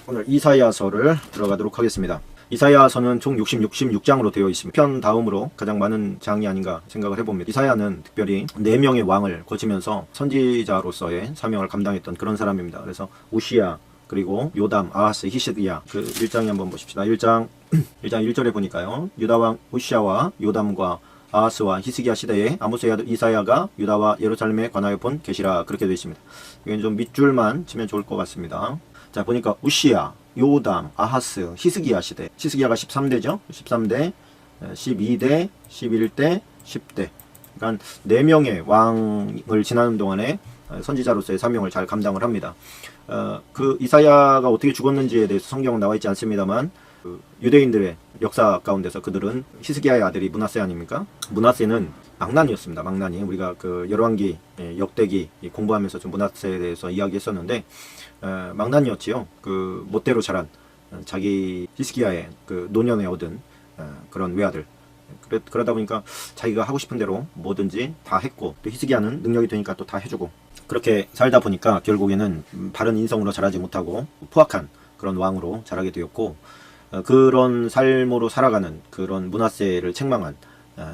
오늘 이사야서를 들어가도록 하겠습니다. 이사야서는 총 66장으로 되어 있습니다. 편 다음으로 가장 많은 장이 아닌가 생각을 해봅니다. 이사야는 특별히 4명의 왕을 거치면서 선지자로서의 사명을 감당했던 그런 사람입니다. 그래서 우시야, 그리고 요담, 아하스, 히스기야, 그 1장에 한번 보십시다. 1장 1절에 보니까요, 유다왕 우시야와 요담과 아하스와 히스기야 시대에 아모스의 아들 이사야가 유다와 예루살렘에 관하여 본 계시라, 그렇게 되어 있습니다. 이건 좀 밑줄만 치면 좋을 것 같습니다. 자, 보니까 우시야, 요담, 아하스, 히스기야 시대. 히스기야가 13대죠. 13대, 12대, 11대, 10대. 그러니까 4명의 왕을 지나는 동안에 선지자로서의 사명을 잘 감당을 합니다. 그 이사야가 어떻게 죽었는지에 대해서 성경은 나와 있지 않습니다만, 그 유대인들의 역사 가운데서 그들은 히스기야의 아들이 므낫세 아닙니까? 므낫세는 망난이었습니다. 망난이. 우리가 그 열왕기, 역대기 공부하면서 좀 므낫세에 대해서 이야기했었는데, 망난이었지요. 그 멋대로 자란 자기 히스기야의 그 노년에 얻은 그런 외아들. 그러다 보니까 자기가 하고 싶은 대로 뭐든지 다 했고, 또 히스기야는 능력이 되니까 또 다 해주고, 그렇게 살다 보니까 결국에는 바른 인성으로 자라지 못하고 포악한 그런 왕으로 자라게 되었고, 그런 삶으로 살아가는 그런 므낫세를 책망한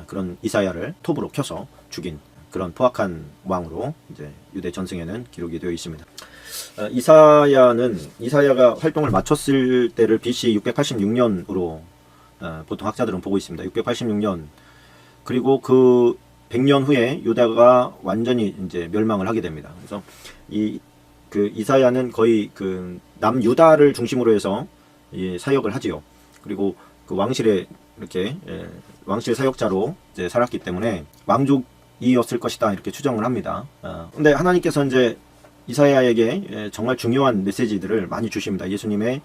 그런 이사야를 톱으로 켜서 죽인 그런 포악한 왕으로 이제 유대 전승에는 기록이 되어 있습니다. 이사야가 활동을 마쳤을 때를 BC 686년으로 보통 학자들은 보고 있습니다. 686년. 그리고 그 100년 후에 유다가 완전히 이제 멸망을 하게 됩니다. 그래서 그 이사야는 거의 그 남유다를 중심으로 해서 사역을 하지요. 그리고 그 왕실에 이렇게 왕실 사역자로 이제 살았기 때문에 왕족이었을 것이다, 이렇게 추정을 합니다. 근데 하나님께서 이제 이사야에게 정말 중요한 메시지들을 많이 주십니다. 예수님의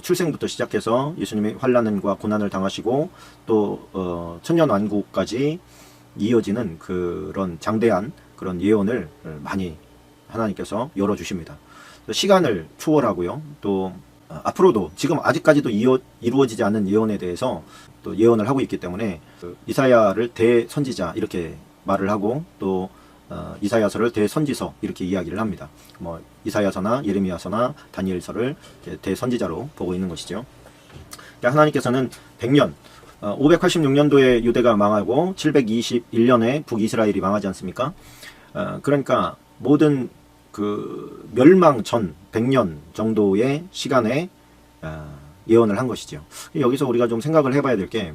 출생부터 시작해서 예수님의 환난과 고난을 당하시고 또 천년왕국까지 이어지는 그런 장대한 그런 예언을 많이 하나님께서 열어주십니다. 시간을 초월하고요. 또 앞으로도 지금 아직까지도 이루어지지 않은 예언에 대해서 또 예언을 하고 있기 때문에 이사야를 대선지자 이렇게 말을 하고, 또 이사야서를 대선지서 이렇게 이야기를 합니다. 뭐 이사야서나 예레미야서나 다니엘서를 대선지자로 보고 있는 것이죠. 하나님께서는 100년 586년도에 유대가 망하고 721년에 북이스라엘이 망하지 않습니까? 그러니까 모든 그 멸망 전 100년 정도의 시간에 예언을 한 것이죠. 여기서 우리가 좀 생각을 해봐야 될 게,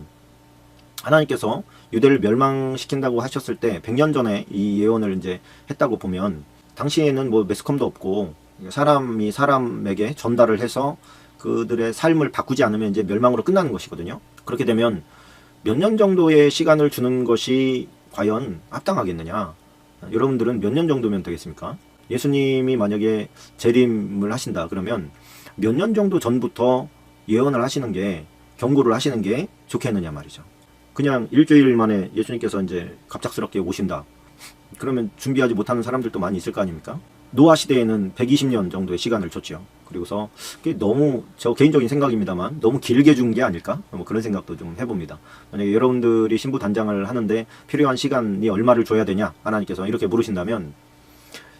하나님께서 유대를 멸망시킨다고 하셨을 때 100년 전에 이 예언을 이제 했다고 보면, 당시에는 뭐 매스컴도 없고 사람이 사람에게 전달을 해서 그들의 삶을 바꾸지 않으면 이제 멸망으로 끝나는 것이거든요. 그렇게 되면 몇 년 정도의 시간을 주는 것이 과연 합당하겠느냐? 여러분들은 몇 년 정도면 되겠습니까? 예수님이 만약에 재림을 하신다 그러면 몇 년 정도 전부터 예언을 하시는 게, 경고를 하시는 게 좋겠느냐 말이죠. 그냥 일주일 만에 예수님께서 이제 갑작스럽게 오신다 그러면 준비하지 못하는 사람들도 많이 있을 거 아닙니까? 노아 시대에는 120년 정도의 시간을 줬죠. 그리고서 그게 너무, 저 개인적인 생각입니다만, 너무 길게 준 게 아닐까? 뭐 그런 생각도 좀 해봅니다. 만약에 여러분들이 신부 단장을 하는데 필요한 시간이 얼마를 줘야 되냐, 하나님께서 이렇게 물으신다면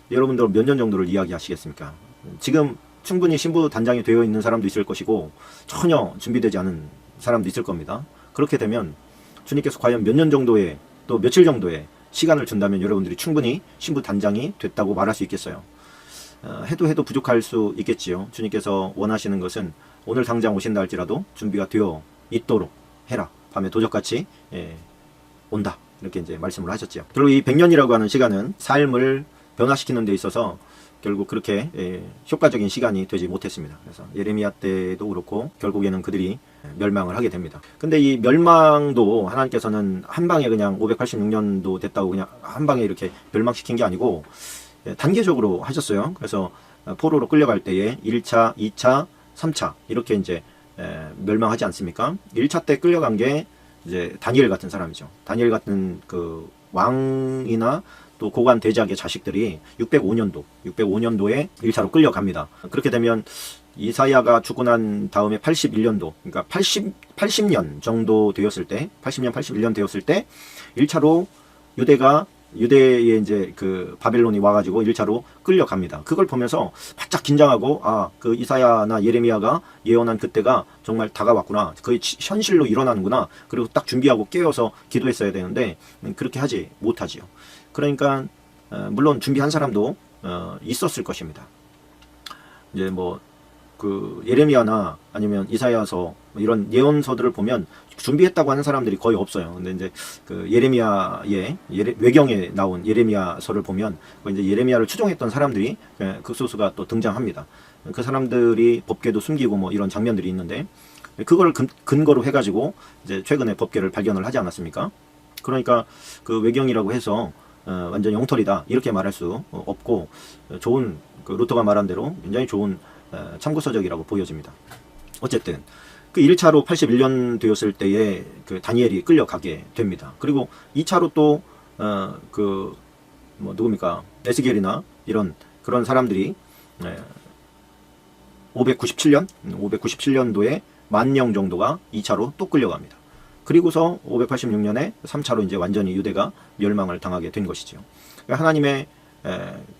여러분들은 몇 년 정도를 이야기하시겠습니까? 지금 충분히 신부 단장이 되어 있는 사람도 있을 것이고 전혀 준비되지 않은 사람도 있을 겁니다. 그렇게 되면 주님께서 과연 몇 년 정도의, 또 며칠 정도의 시간을 준다면 여러분들이 충분히 신부 단장이 됐다고 말할 수 있겠어요? 해도 부족할 수 있겠지요. 주님께서 원하시는 것은 오늘 당장 오신다 할지라도 준비가 되어 있도록 해라. 밤에 도적같이 온다. 이렇게 이제 말씀을 하셨죠. 그리고 이 100년이라고 하는 시간은 삶을 변화시키는 데 있어서 결국 그렇게 효과적인 시간이 되지 못했습니다. 그래서 예레미야 때도 그렇고 결국에는 그들이 멸망을 하게 됩니다. 근데 이 멸망도 하나님께서는 한 방에 그냥 586년도 됐다고 그냥 한 방에 이렇게 멸망시킨 게 아니고 단계적으로 하셨어요. 그래서 포로로 끌려갈 때에 1차, 2차, 3차 이렇게 이제 멸망하지 않습니까? 1차 때 끌려간 게 이제 다니엘 같은 사람이죠. 다니엘 같은 그 왕이나 또 고관 대작의 자식들이 605년도에 1차로 끌려갑니다. 그렇게 되면 이사야가 죽고 난 다음에 81년도, 그러니까 80년 정도 되었을 때, 80년, 81년 되었을 때 1차로 유대가 유대에 이제 그 바벨론이 와가지고 1차로 끌려갑니다. 그걸 보면서 바짝 긴장하고 그 이사야나 예레미야가 예언한 그때가 정말 다가왔구나. 거의 현실로 일어나는구나. 그리고 딱 준비하고 깨어서 기도했어야 되는데 그렇게 하지 못하지요. 그러니까 물론 준비한 사람도 있었을 것입니다. 이제 뭐 그 예레미야나 아니면 이사야서 이런 예언서들을 보면 준비했다고 하는 사람들이 거의 없어요. 근데 이제 그 예레미야의 외경에 나온 예레미야서를 보면 이제 예레미야를 추종했던 사람들이 극소수가 또 등장합니다. 그 사람들이 법궤도 숨기고 뭐 이런 장면들이 있는데 그걸 근거로 해가지고 이제 최근에 법궤를 발견을 하지 않았습니까? 그러니까 그 외경이라고 해서 완전 영털이다 이렇게 말할 수 없고 좋은 그 루터가 말한 대로 굉장히 좋은 참고서적이라고 보여집니다. 어쨌든 그 1차로 81년 되었을 때에 그 다니엘이 끌려가게 됩니다. 그리고 2차로 또 그 뭐 누굽니까 에스겔이나 이런 그런 사람들이 597년도에 10,000명 정도가 2차로 또 끌려갑니다. 그리고서 586년에 3차로 이제 완전히 유대가 멸망을 당하게 된 것이죠. 그러니까 하나님의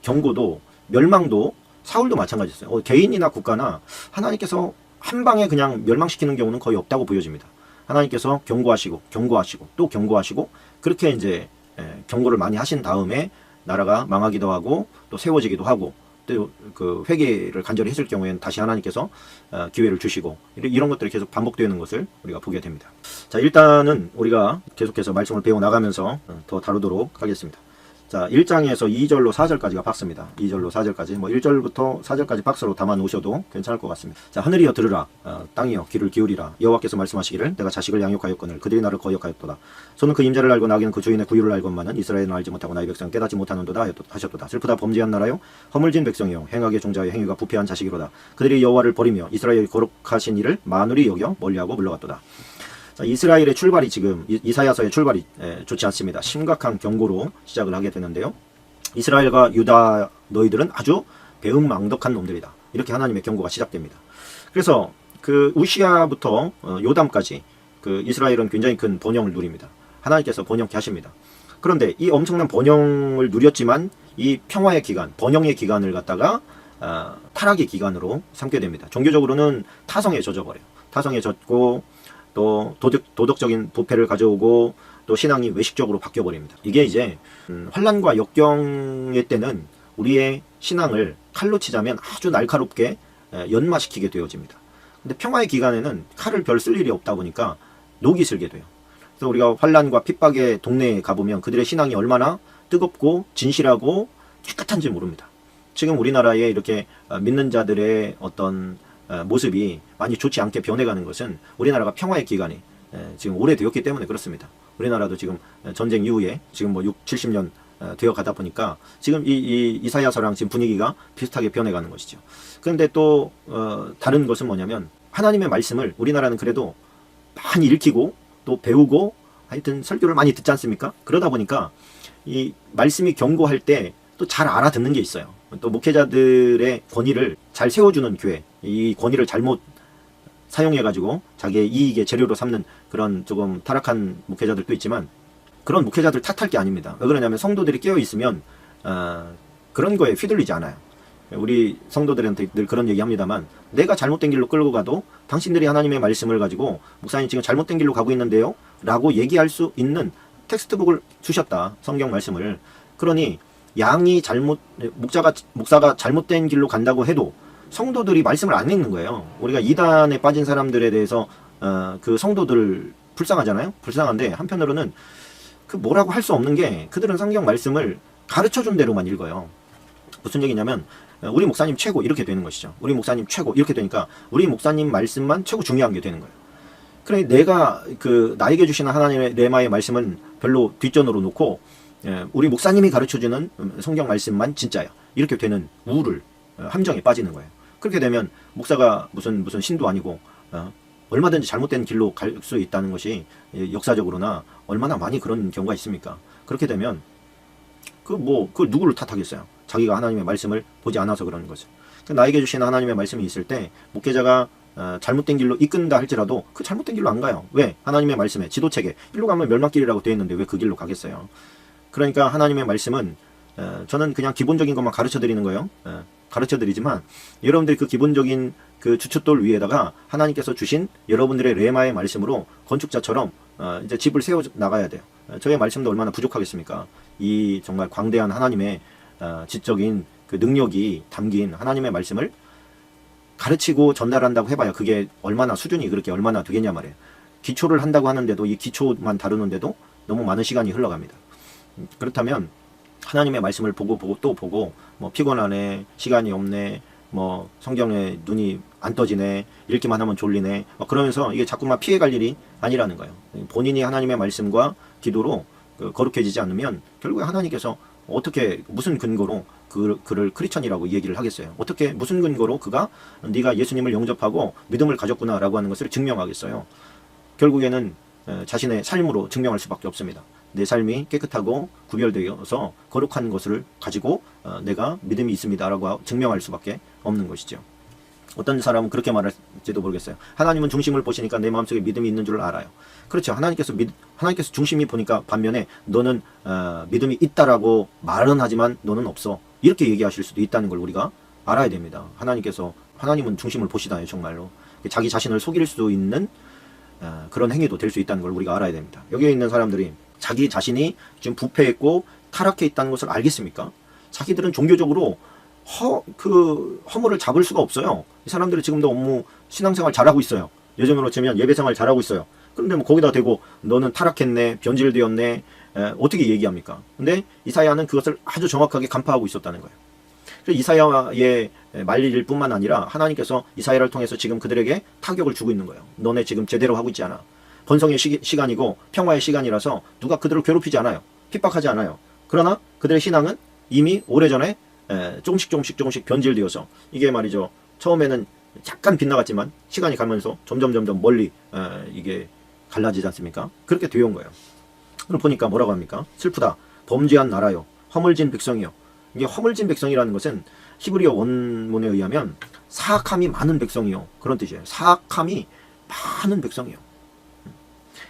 경고도 멸망도 사울도 마찬가지였어요. 개인이나 국가나 하나님께서 한 방에 그냥 멸망시키는 경우는 거의 없다고 보여집니다. 하나님께서 경고하시고 또 경고하시고 그렇게 이제 경고를 많이 하신 다음에 나라가 망하기도 하고 또 세워지기도 하고 또 그 회개를 간절히 했을 경우에는 다시 하나님께서 기회를 주시고 이런 것들이 계속 반복되는 것을 우리가 보게 됩니다. 자, 일단은 우리가 계속해서 말씀을 배워 나가면서 더 다루도록 하겠습니다. 자, 1장에서 2절로 4절까지가 박스입니다. 2절로 4절까지 뭐 1절부터 4절까지 박스로 담아 놓으셔도 괜찮을 것 같습니다. 자, 하늘이여 들으라, 땅이여 귀를 기울이라. 여호와께서 말씀하시기를 내가 자식을 양육하였거늘 그들이 나를 거역하였도다. 저는 그 임자를 알고 나귀는 그 주인의 구유를 알건만은 이스라엘은 알지 못하고 나의 백성 깨닫지 못하는도다 하셨도다. 슬프다 범죄한 나라요 허물진 백성이요 행악의 종자의 행위가 부패한 자식이로다. 그들이 여호와를 버리며 이스라엘이 거룩하신 이를 만울이 여겨 멀리하고 물러갔도다. 자, 이스라엘의 출발이 지금 이사야서의 출발이 좋지 않습니다. 심각한 경고로 시작을 하게 되는데요. 이스라엘과 유다 너희들은 아주 배은망덕한 놈들이다. 이렇게 하나님의 경고가 시작됩니다. 그래서 그 우시아부터 요담까지 그 이스라엘은 굉장히 큰 번영을 누립니다. 하나님께서 번영케 하십니다. 그런데 이 엄청난 번영을 누렸지만 이 평화의 기간, 번영의 기간을 갖다가 타락의 기간으로 삼게 됩니다. 종교적으로는 타성에 젖어버려요. 타성에 젖고 또 도덕적인 부패를 가져오고 또 신앙이 외식적으로 바뀌어버립니다. 이게 이제 환란과 역경의 때는 우리의 신앙을 칼로 치자면 아주 날카롭게 연마시키게 되어집니다. 근데 평화의 기간에는 칼을 별 쓸 일이 없다 보니까 녹이 슬게 돼요. 그래서 우리가 환란과 핍박의 동네에 가보면 그들의 신앙이 얼마나 뜨겁고 진실하고 깨끗한지 모릅니다. 지금 우리나라에 이렇게 믿는 자들의 어떤 모습이 많이 좋지 않게 변해가는 것은 우리나라가 평화의 기간이 지금 오래되었기 때문에 그렇습니다. 우리나라도 지금 전쟁 이후에 지금 뭐 6, 70년 되어 가다 보니까 지금 이 이사야서랑 지금 분위기가 비슷하게 변해가는 것이죠. 그런데 또 다른 것은 뭐냐면 하나님의 말씀을 우리나라는 그래도 많이 읽히고 또 배우고 하여튼 설교를 많이 듣지 않습니까? 그러다 보니까 이 말씀이 경고할 때 또 잘 알아듣는 게 있어요. 또 목회자들의 권위를 잘 세워주는 교회, 이 권위를 잘못 사용해가지고 자기의 이익의 재료로 삼는 그런 조금 타락한 목회자들도 있지만 그런 목회자들 탓할 게 아닙니다. 왜 그러냐면 성도들이 깨어있으면 그런 거에 휘둘리지 않아요. 우리 성도들한테 늘 그런 얘기 합니다만 내가 잘못된 길로 끌고 가도 당신들이 하나님의 말씀을 가지고 목사님 지금 잘못된 길로 가고 있는데요 라고 얘기할 수 있는 텍스트북을 주셨다. 성경 말씀을. 그러니 양이 목사가 잘못된 길로 간다고 해도 성도들이 말씀을 안 읽는 거예요. 우리가 이단에 빠진 사람들에 대해서 그 성도들 불쌍하잖아요. 불쌍한데 한편으로는 그 뭐라고 할 수 없는 게 그들은 성경 말씀을 가르쳐준 대로만 읽어요. 무슨 얘기냐면 우리 목사님 최고 이렇게 되는 것이죠. 우리 목사님 최고 이렇게 되니까 우리 목사님 말씀만 최고 중요한 게 되는 거예요. 그러니 내가 나에게 주시는 하나님의 레마의 말씀은 별로 뒷전으로 놓고 우리 목사님이 가르쳐주는 성경 말씀만 진짜야. 이렇게 되는 우울, 함정에 빠지는 거예요. 그렇게 되면 목사가 무슨 신도 아니고 얼마든지 잘못된 길로 갈 수 있다는 것이 역사적으로나 얼마나 많이 그런 경우가 있습니까? 그렇게 되면 그 누구를 탓하겠어요? 자기가 하나님의 말씀을 보지 않아서 그러는 거죠. 나에게 주신 하나님의 말씀이 있을 때 목회자가 잘못된 길로 이끈다 할지라도 그 잘못된 길로 안 가요. 왜? 하나님의 말씀에 지도책에 일로 가면 멸망길이라고 되어 있는데 왜 그 길로 가겠어요? 그러니까 하나님의 말씀은 저는 그냥 기본적인 것만 가르쳐 드리는 거예요. 가르쳐 드리지만 여러분들이 그 기본적인 그 주춧돌 위에다가 하나님께서 주신 여러분들의 레마의 말씀으로 건축자처럼 이제 집을 세워 나가야 돼요. 저의 말씀도 얼마나 부족하겠습니까? 이 정말 광대한 하나님의 지적인 그 능력이 담긴 하나님의 말씀을 가르치고 전달한다고 해봐야 그게 얼마나 수준이 그렇게 얼마나 되겠냐 말이에요. 기초를 한다고 하는데도 이 기초만 다루는데도 너무 많은 시간이 흘러갑니다. 그렇다면 하나님의 말씀을 보고 또 보고 뭐 피곤하네, 시간이 없네, 뭐 성경에 눈이 안 떠지네, 읽기만 하면 졸리네, 그러면서 이게 자꾸만 피해갈 일이 아니라는 거예요. 본인이 하나님의 말씀과 기도로 거룩해지지 않으면 결국에 하나님께서 어떻게 무슨 근거로 그를 크리스천이라고 얘기를 하겠어요? 어떻게 무슨 근거로 그가 네가 예수님을 영접하고 믿음을 가졌구나라고 하는 것을 증명하겠어요? 결국에는 자신의 삶으로 증명할 수밖에 없습니다. 내 삶이 깨끗하고 구별되어서 거룩한 것을 가지고 내가 믿음이 있습니다라고 증명할 수밖에 없는 것이죠. 어떤 사람은 그렇게 말할지도 모르겠어요. 하나님은 중심을 보시니까 내 마음속에 믿음이 있는 줄 알아요. 그렇죠. 하나님께서 중심이 보니까 반면에 너는 믿음이 있다라고 말은 하지만 너는 없어. 이렇게 얘기하실 수도 있다는 걸 우리가 알아야 됩니다. 하나님은 중심을 보시다요. 정말로. 자기 자신을 속일 수 있는 그런 행위도 될 수 있다는 걸 우리가 알아야 됩니다. 여기에 있는 사람들이 자기 자신이 지금 부패했고 타락해 있다는 것을 알겠습니까? 자기들은 종교적으로 허물을 잡을 수가 없어요. 이 사람들이 지금도 업무 신앙생활 잘하고 있어요. 예전으로 치면 예배생활 잘하고 있어요. 그런데 뭐 거기다 대고 너는 타락했네, 변질되었네, 어떻게 얘기합니까? 근데 이사야는 그것을 아주 정확하게 간파하고 있었다는 거예요. 그래서 이사야의 말일 뿐만 아니라 하나님께서 이사야를 통해서 지금 그들에게 타격을 주고 있는 거예요. 너네 지금 제대로 하고 있지 않아. 번성의 시간이고 평화의 시간이라서 누가 그들을 괴롭히지 않아요. 핍박하지 않아요. 그러나 그들의 신앙은 이미 오래전에 조금씩 변질되어서 이게 말이죠. 처음에는 약간 빗나갔지만 시간이 가면서 점점 멀리 이게 갈라지지 않습니까? 그렇게 되어온 거예요. 그럼 보니까 뭐라고 합니까? 슬프다. 범죄한 나라요. 허물진 백성이요. 이게 허물진 백성이라는 것은 히브리어 원문에 의하면 사악함이 많은 백성이요. 그런 뜻이에요. 사악함이 많은 백성이요.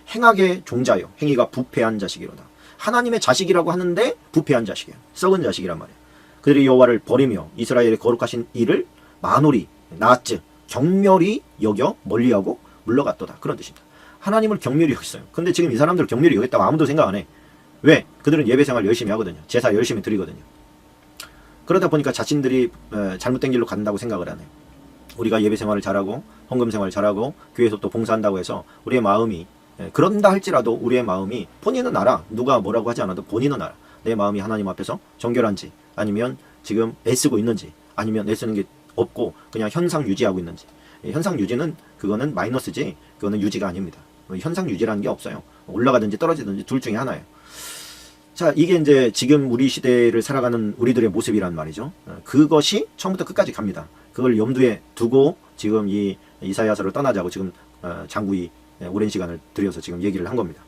행악의 종자요. 행위가 부패한 자식이로다. 하나님의 자식이라고 하는데 부패한 자식이에요. 썩은 자식이란 말이에요. 그들이 여호와를 버리며 이스라엘의 거룩하신 이를 만홀히 나았즈 경멸히 여겨 멀리하고 물러갔도다. 그런 뜻입니다. 하나님을 경멸히 여겼어요. 근데 지금 이 사람들을 경멸히 여겼다고 아무도 생각 안 해. 왜? 그들은 예배생활 열심히 하거든요. 제사 열심히 드리거든요. 그러다 보니까 자신들이 잘못된 길로 간다고 생각을 안 해요. 우리가 예배생활을 잘하고 헌금생활을 잘하고 교회에서 또 봉사한다고 해서 우리의 마음이 그런다 할지라도 우리의 마음이 본인은 알아. 누가 뭐라고 하지 않아도 본인은 알아. 내 마음이 하나님 앞에서 정결한지 아니면 지금 애쓰고 있는지 아니면 애쓰는 게 없고 그냥 현상 유지하고 있는지. 현상 유지는 그거는 마이너스지 그거는 유지가 아닙니다. 현상 유지라는 게 없어요. 올라가든지 떨어지든지 둘 중에 하나예요. 자, 이게 이제 지금 우리 시대를 살아가는 우리들의 모습이란 말이죠. 그것이 처음부터 끝까지 갑니다. 그걸 염두에 두고 지금 이 이사야서를 떠나자고 지금 장구이 오랜 시간을 들여서 지금 얘기를 한 겁니다.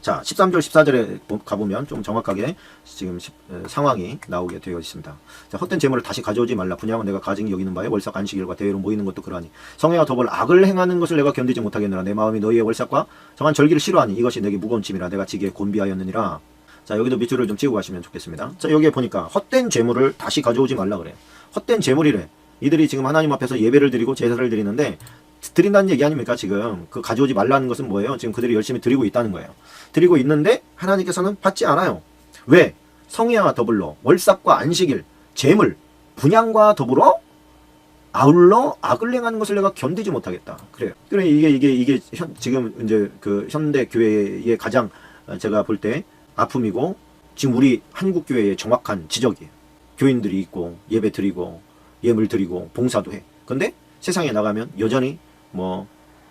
자, 13절 14절에 가보면 좀 정확하게 지금 상황이 나오게 되어 있습니다. 자, 헛된 재물을 다시 가져오지 말라. 분양은 내가 가증히 여기는 바에 월삭 안식일과 대회로 모이는 것도 그러하니 성회와 더불 악을 행하는 것을 내가 견디지 못하겠느라. 내 마음이 너희의 월삭과 정한 절기를 싫어하니 이것이 내게 무거운 짐이라. 내가 지기에 곤비하였느니라. 자, 여기도 밑줄을 좀 치고 가시면 좋겠습니다. 자, 여기에 보니까 헛된 재물을 다시 가져오지 말라 그래요. 헛된 재물이래. 이들이 지금 하나님 앞에서 예배를 드리고 제사를 드리는데 드린다는 얘기 아닙니까? 지금 그 가져오지 말라는 것은 뭐예요? 지금 그들이 열심히 드리고 있다는 거예요. 드리고 있는데 하나님께서는 받지 않아요. 왜? 성회와 더불어 월삭과 안식일, 재물, 분향과 더불어 아울러 악을 행하는 것을 내가 견디지 못하겠다. 그래요. 그래 이게 지금 이제 그 현대 교회의 가장 제가 볼 때 아픔이고 지금 우리 한국 교회의 정확한 지적이에요. 교인들이 있고 예배 드리고 예물 드리고 봉사도 해. 근데 세상에 나가면 여전히 뭐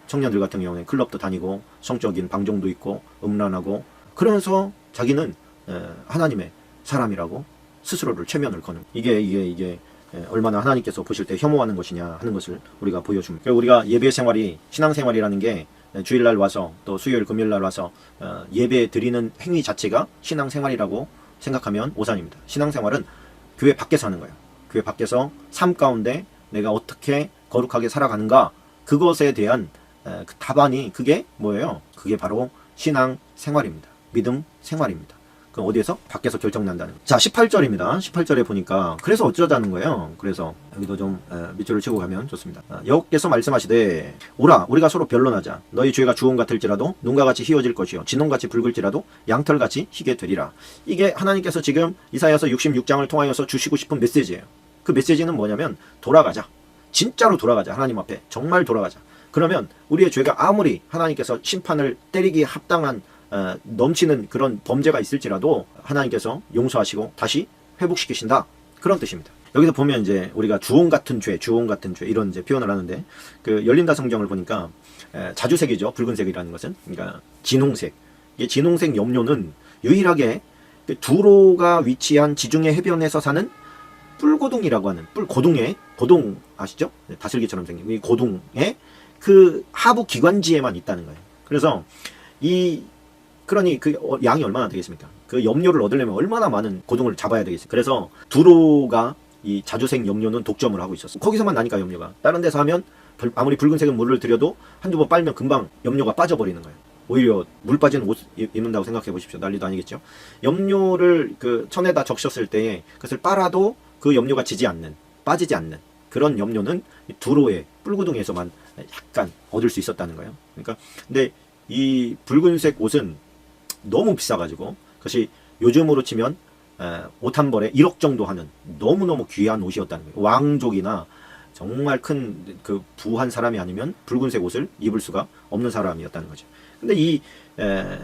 청년들 같은 경우는 클럽도 다니고 성적인 방종도 있고 음란하고 그러면서 자기는 하나님의 사람이라고 스스로를 최면을 거는 이게 얼마나 하나님께서 보실 때 혐오하는 것이냐 하는 것을 우리가 보여줍니다. 우리가 예배 생활이 신앙생활이라는 게 주일날 와서 또 수요일 금요일날 와서 예배 드리는 행위 자체가 신앙생활이라고 생각하면 오산입니다. 신앙생활은 교회 밖에서 하는 거예요. 교회 밖에서 삶 가운데 내가 어떻게 거룩하게 살아가는가 그것에 대한 그 답안이 그게 뭐예요? 그게 바로 신앙생활입니다. 믿음 생활입니다. 그럼 어디에서? 밖에서 결정난다는. 자, 18절입니다. 18절에 보니까 그래서 어쩌자는 거예요. 그래서 여기도 좀 밑줄을 치고 가면 좋습니다. 여호와께서 말씀하시되 오라 우리가 서로 변론하자. 너희 죄가 주홍 같을지라도 눈과 같이 희어질 것이요 진홍같이 붉을지라도 양털같이 희게 되리라. 이게 하나님께서 지금 이사야서 66장을 통하여서 주시고 싶은 메시지예요. 그 메시지는 뭐냐면 돌아가자. 진짜로 돌아가자. 하나님 앞에 정말 돌아가자. 그러면 우리의 죄가 아무리 하나님께서 심판을 때리기에 합당한 넘치는 그런 범죄가 있을지라도 하나님께서 용서하시고 다시 회복시키신다. 그런 뜻입니다. 여기서 보면 이제 우리가 주홍 같은 죄 이런 이제 표현을 하는데 그 열린다 성경을 보니까 자주색이죠. 붉은색이라는 것은 그러니까 진홍색. 이 진홍색 염료는 유일하게 두로가 위치한 지중해 해변에서 사는 뿔고둥이라고 하는 고동 아시죠? 다슬기처럼 생긴 이 고둥의 그 하부 기관지에만 있다는 거예요. 그래서 그러니 그 양이 얼마나 되겠습니까? 그 염료를 얻으려면 얼마나 많은 고동을 잡아야 되겠어요. 그래서 두로가 이 자주색 염료는 독점을 하고 있었어요. 거기서만 나니까 염료가. 다른 데서 하면 아무리 붉은색은 물을 들여도 한두 번 빨면 금방 염료가 빠져버리는 거예요. 오히려 물 빠지는 옷 입는다고 생각해 보십시오. 난리도 아니겠죠. 염료를 그 천에다 적셨을 때 그것을 빨아도 그 염료가 빠지지 않는 그런 염료는 두로의 뿔구둥이에서만 약간 얻을 수 있었다는 거예요. 그러니까 근데 이 붉은색 옷은 너무 비싸가지고 그것이 요즘으로 치면 옷 한 벌에 1억 정도 하는 너무너무 귀한 옷이었다는 거예요. 왕족이나 정말 큰 그 부한 사람이 아니면 붉은색 옷을 입을 수가 없는 사람이었다는 거죠. 근데 이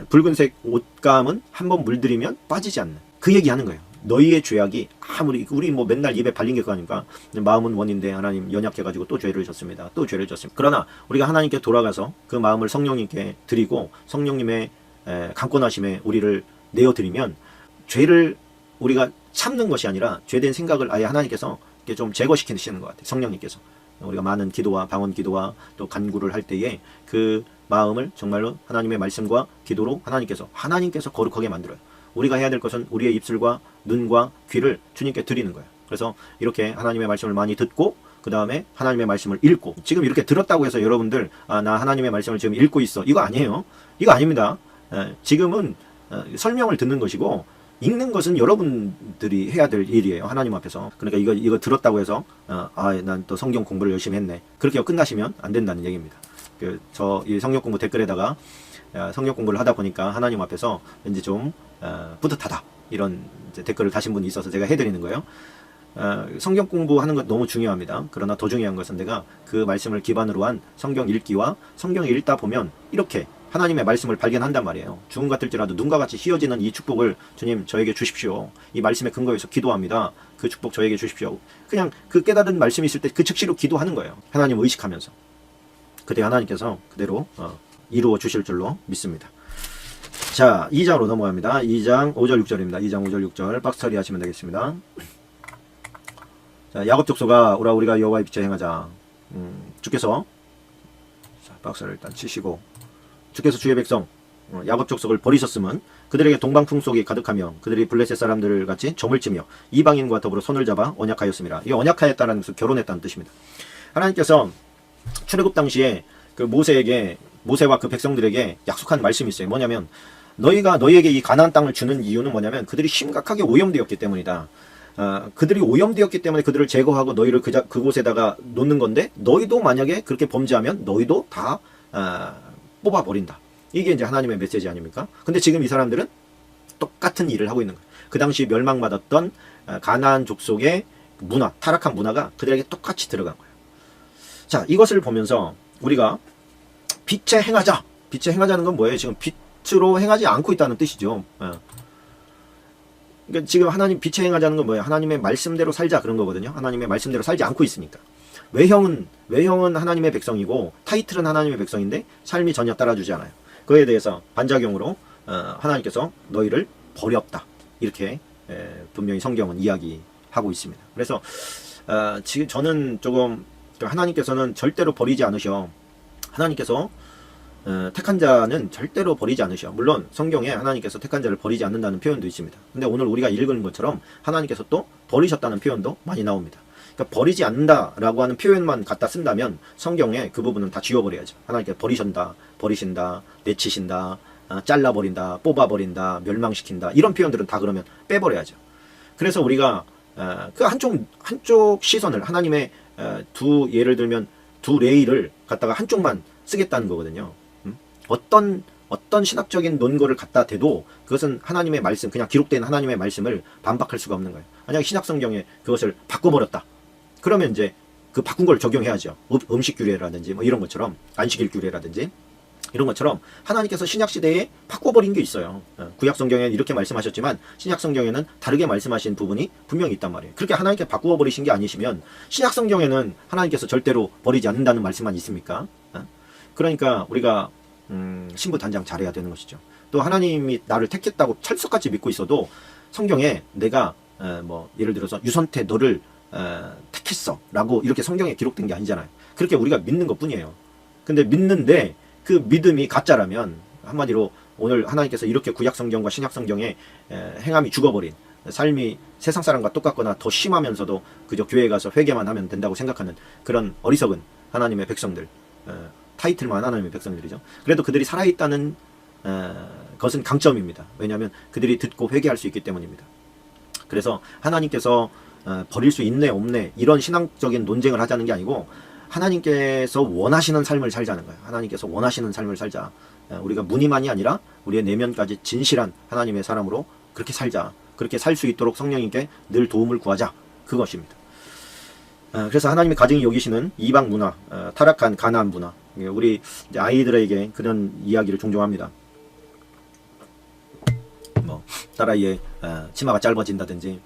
붉은색 옷감은 한번 물들이면 빠지지 않는 그 얘기하는 거예요. 너희의 죄악이 아무리 우리 뭐 맨날 입에 발린 게 그거니까 마음은 원인데 하나님 연약해가지고 또 죄를 졌습니다. 또 죄를 졌습니다. 그러나 우리가 하나님께 돌아가서 그 마음을 성령님께 드리고 성령님의 강권하심에 우리를 내어드리면 죄를 우리가 참는 것이 아니라 죄된 생각을 아예 하나님께서 이렇게 좀 제거시키시는 것 같아요. 성령님께서 우리가 많은 기도와 방언 기도와 또 간구를 할 때에 그 마음을 정말로 하나님의 말씀과 기도로 하나님께서 거룩하게 만들어요. 우리가 해야 될 것은 우리의 입술과 눈과 귀를 주님께 드리는 거예요. 그래서 이렇게 하나님의 말씀을 많이 듣고 그 다음에 하나님의 말씀을 읽고 지금 이렇게 들었다고 해서 여러분들 나 하나님의 말씀을 지금 읽고 있어 이거 아니에요. 이거 아닙니다. 지금은 설명을 듣는 것이고 읽는 것은 여러분들이 해야 될 일이에요. 하나님 앞에서. 그러니까 이거 들었다고 해서 난 또 성경 공부를 열심히 했네. 그렇게 끝나시면 안 된다는 얘기입니다. 이 성경 공부 댓글에다가 성경 공부를 하다 보니까 하나님 앞에서 왠지 좀 뿌듯하다 이런 이제 댓글을 다신 분이 있어서 제가 해드리는 거예요. 성경 공부하는 것 너무 중요합니다. 그러나 더 중요한 것은 내가 그 말씀을 기반으로 한 성경 읽기와 성경을 읽다 보면 이렇게 하나님의 말씀을 발견한단 말이에요. 죽음 같을지라도 눈과 같이 희어지는 이 축복을 주님 저에게 주십시오. 이 말씀에 근거해서 기도합니다. 그 축복 저에게 주십시오. 그냥 그 깨달은 말씀이 있을 때 그 즉시로 기도하는 거예요. 하나님을 의식하면서. 그때 하나님께서 그대로 이루어 주실 줄로 믿습니다. 자, 2장으로 넘어갑니다. 2장 5절 6절입니다. 2장 5절 6절 박스 처리하시면 되겠습니다. 자, 야곱 족속아 오라 우리가 여호와의 빛에 행하자. 주께서 자, 박스를 일단 치시고 주께서 주의 백성 야곱 족속을 버리셨음은 그들에게 동방풍속이 가득하며 그들이 블레셋 사람들 같이 점을 치며 이방인과 더불어 손을 잡아 언약하였습니다. 이 언약하였다는 것은 결혼했다는 뜻입니다. 하나님께서 출애굽 당시에 그 모세와 그 백성들에게 약속한 말씀이 있어요. 뭐냐면 너희에게 이 가나안 땅을 주는 이유는 뭐냐면 그들이 심각하게 오염되었기 때문이다. 그들이 오염되었기 때문에 그들을 제거하고 너희를 그곳에다가 놓는 건데 너희도 만약에 그렇게 범죄하면 너희도 다 뽑아버린다. 이게 이제 하나님의 메시지 아닙니까? 근데 지금 이 사람들은 똑같은 일을 하고 있는 거예요. 그 당시 멸망받았던 가나안 족속의 문화, 타락한 문화가 그들에게 똑같이 들어간 거예요. 자, 이것을 보면서 우리가 빛에 행하자. 빛에 행하자는 건 뭐예요? 지금 빛으로 행하지 않고 있다는 뜻이죠. 그러니까 지금 하나님 빛에 행하자는 건 뭐예요? 하나님의 말씀대로 살자 그런 거거든요. 하나님의 말씀대로 살지 않고 있으니까. 외형은 하나님의 백성이고 타이틀은 하나님의 백성인데 삶이 전혀 따라주지 않아요. 그에 대해서 반작용으로 하나님께서 너희를 버렸다. 이렇게 분명히 성경은 이야기하고 있습니다. 그래서 지금 저는 조금 하나님께서는 절대로 버리지 않으셔. 하나님께서 택한 자는 절대로 버리지 않으셔. 물론 성경에 하나님께서 택한 자를 버리지 않는다는 표현도 있습니다. 근데 오늘 우리가 읽은 것처럼 하나님께서 또 버리셨다는 표현도 많이 나옵니다. 그러니까 버리지 않는다라고 하는 표현만 갖다 쓴다면 성경에 그 부분은 다 지워버려야죠. 하나님께서 버리신다, 내치신다, 잘라버린다, 뽑아버린다, 멸망시킨다 이런 표현들은 다 그러면 빼버려야죠. 그래서 우리가 그 한쪽 시선을 하나님의 두 예를 들면 두 레이를 갖다가 한쪽만 쓰겠다는 거거든요. 어떤 신학적인 논거를 갖다 대도 그것은 하나님의 말씀, 그냥 기록된 하나님의 말씀을 반박할 수가 없는 거예요. 만약에 신약성경에 그것을 바꿔버렸다. 그러면 이제 그 바꾼 걸 적용해야죠. 음식 규례라든지 뭐 이런 것처럼, 안식일 규례라든지 이런 것처럼 하나님께서 신약시대에 바꿔버린 게 있어요. 구약성경에는 이렇게 말씀하셨지만 신약성경에는 다르게 말씀하신 부분이 분명히 있단 말이에요. 그렇게 하나님께 바꾸어버리신 게 아니시면 신약성경에는 하나님께서 절대로 버리지 않는다는 말씀만 있습니까? 그러니까 우리가 신부단장 잘해야 되는 것이죠. 또 하나님이 나를 택했다고 철석같이 믿고 있어도 성경에 내가 뭐 예를 들어서 유선태 너를 택했어 라고 이렇게 성경에 기록된 게 아니잖아요. 그렇게 우리가 믿는 것 뿐이에요. 근데 믿는데 그 믿음이 가짜라면, 한마디로 오늘 하나님께서 이렇게 구약성경과 신약성경에 행함이 죽어버린 삶이 세상 사람과 똑같거나 더 심하면서도 그저 교회에 가서 회개만 하면 된다고 생각하는 그런 어리석은 하나님의 백성들, 타이틀만 하나님의 백성들이죠. 그래도 그들이 살아있다는 것은 강점입니다. 왜냐하면 그들이 듣고 회개할 수 있기 때문입니다. 그래서 하나님께서 버릴 수 있네 없네 이런 신앙적인 논쟁을 하자는 게 아니고 하나님께서 원하시는 삶을 살자는 거예요. 하나님께서 원하시는 삶을 살자. 우리가 무늬만이 아니라 우리의 내면까지 진실한 하나님의 사람으로 그렇게 살자. 그렇게 살 수 있도록 성령님께 늘 도움을 구하자. 그것입니다. 그래서 하나님이 가증히 여기시는 이방 문화, 타락한 가나안 문화, 우리 이제 아이들에게 그런 이야기를 종종 합니다. 뭐 딸아이의 치마가 짧아진다든지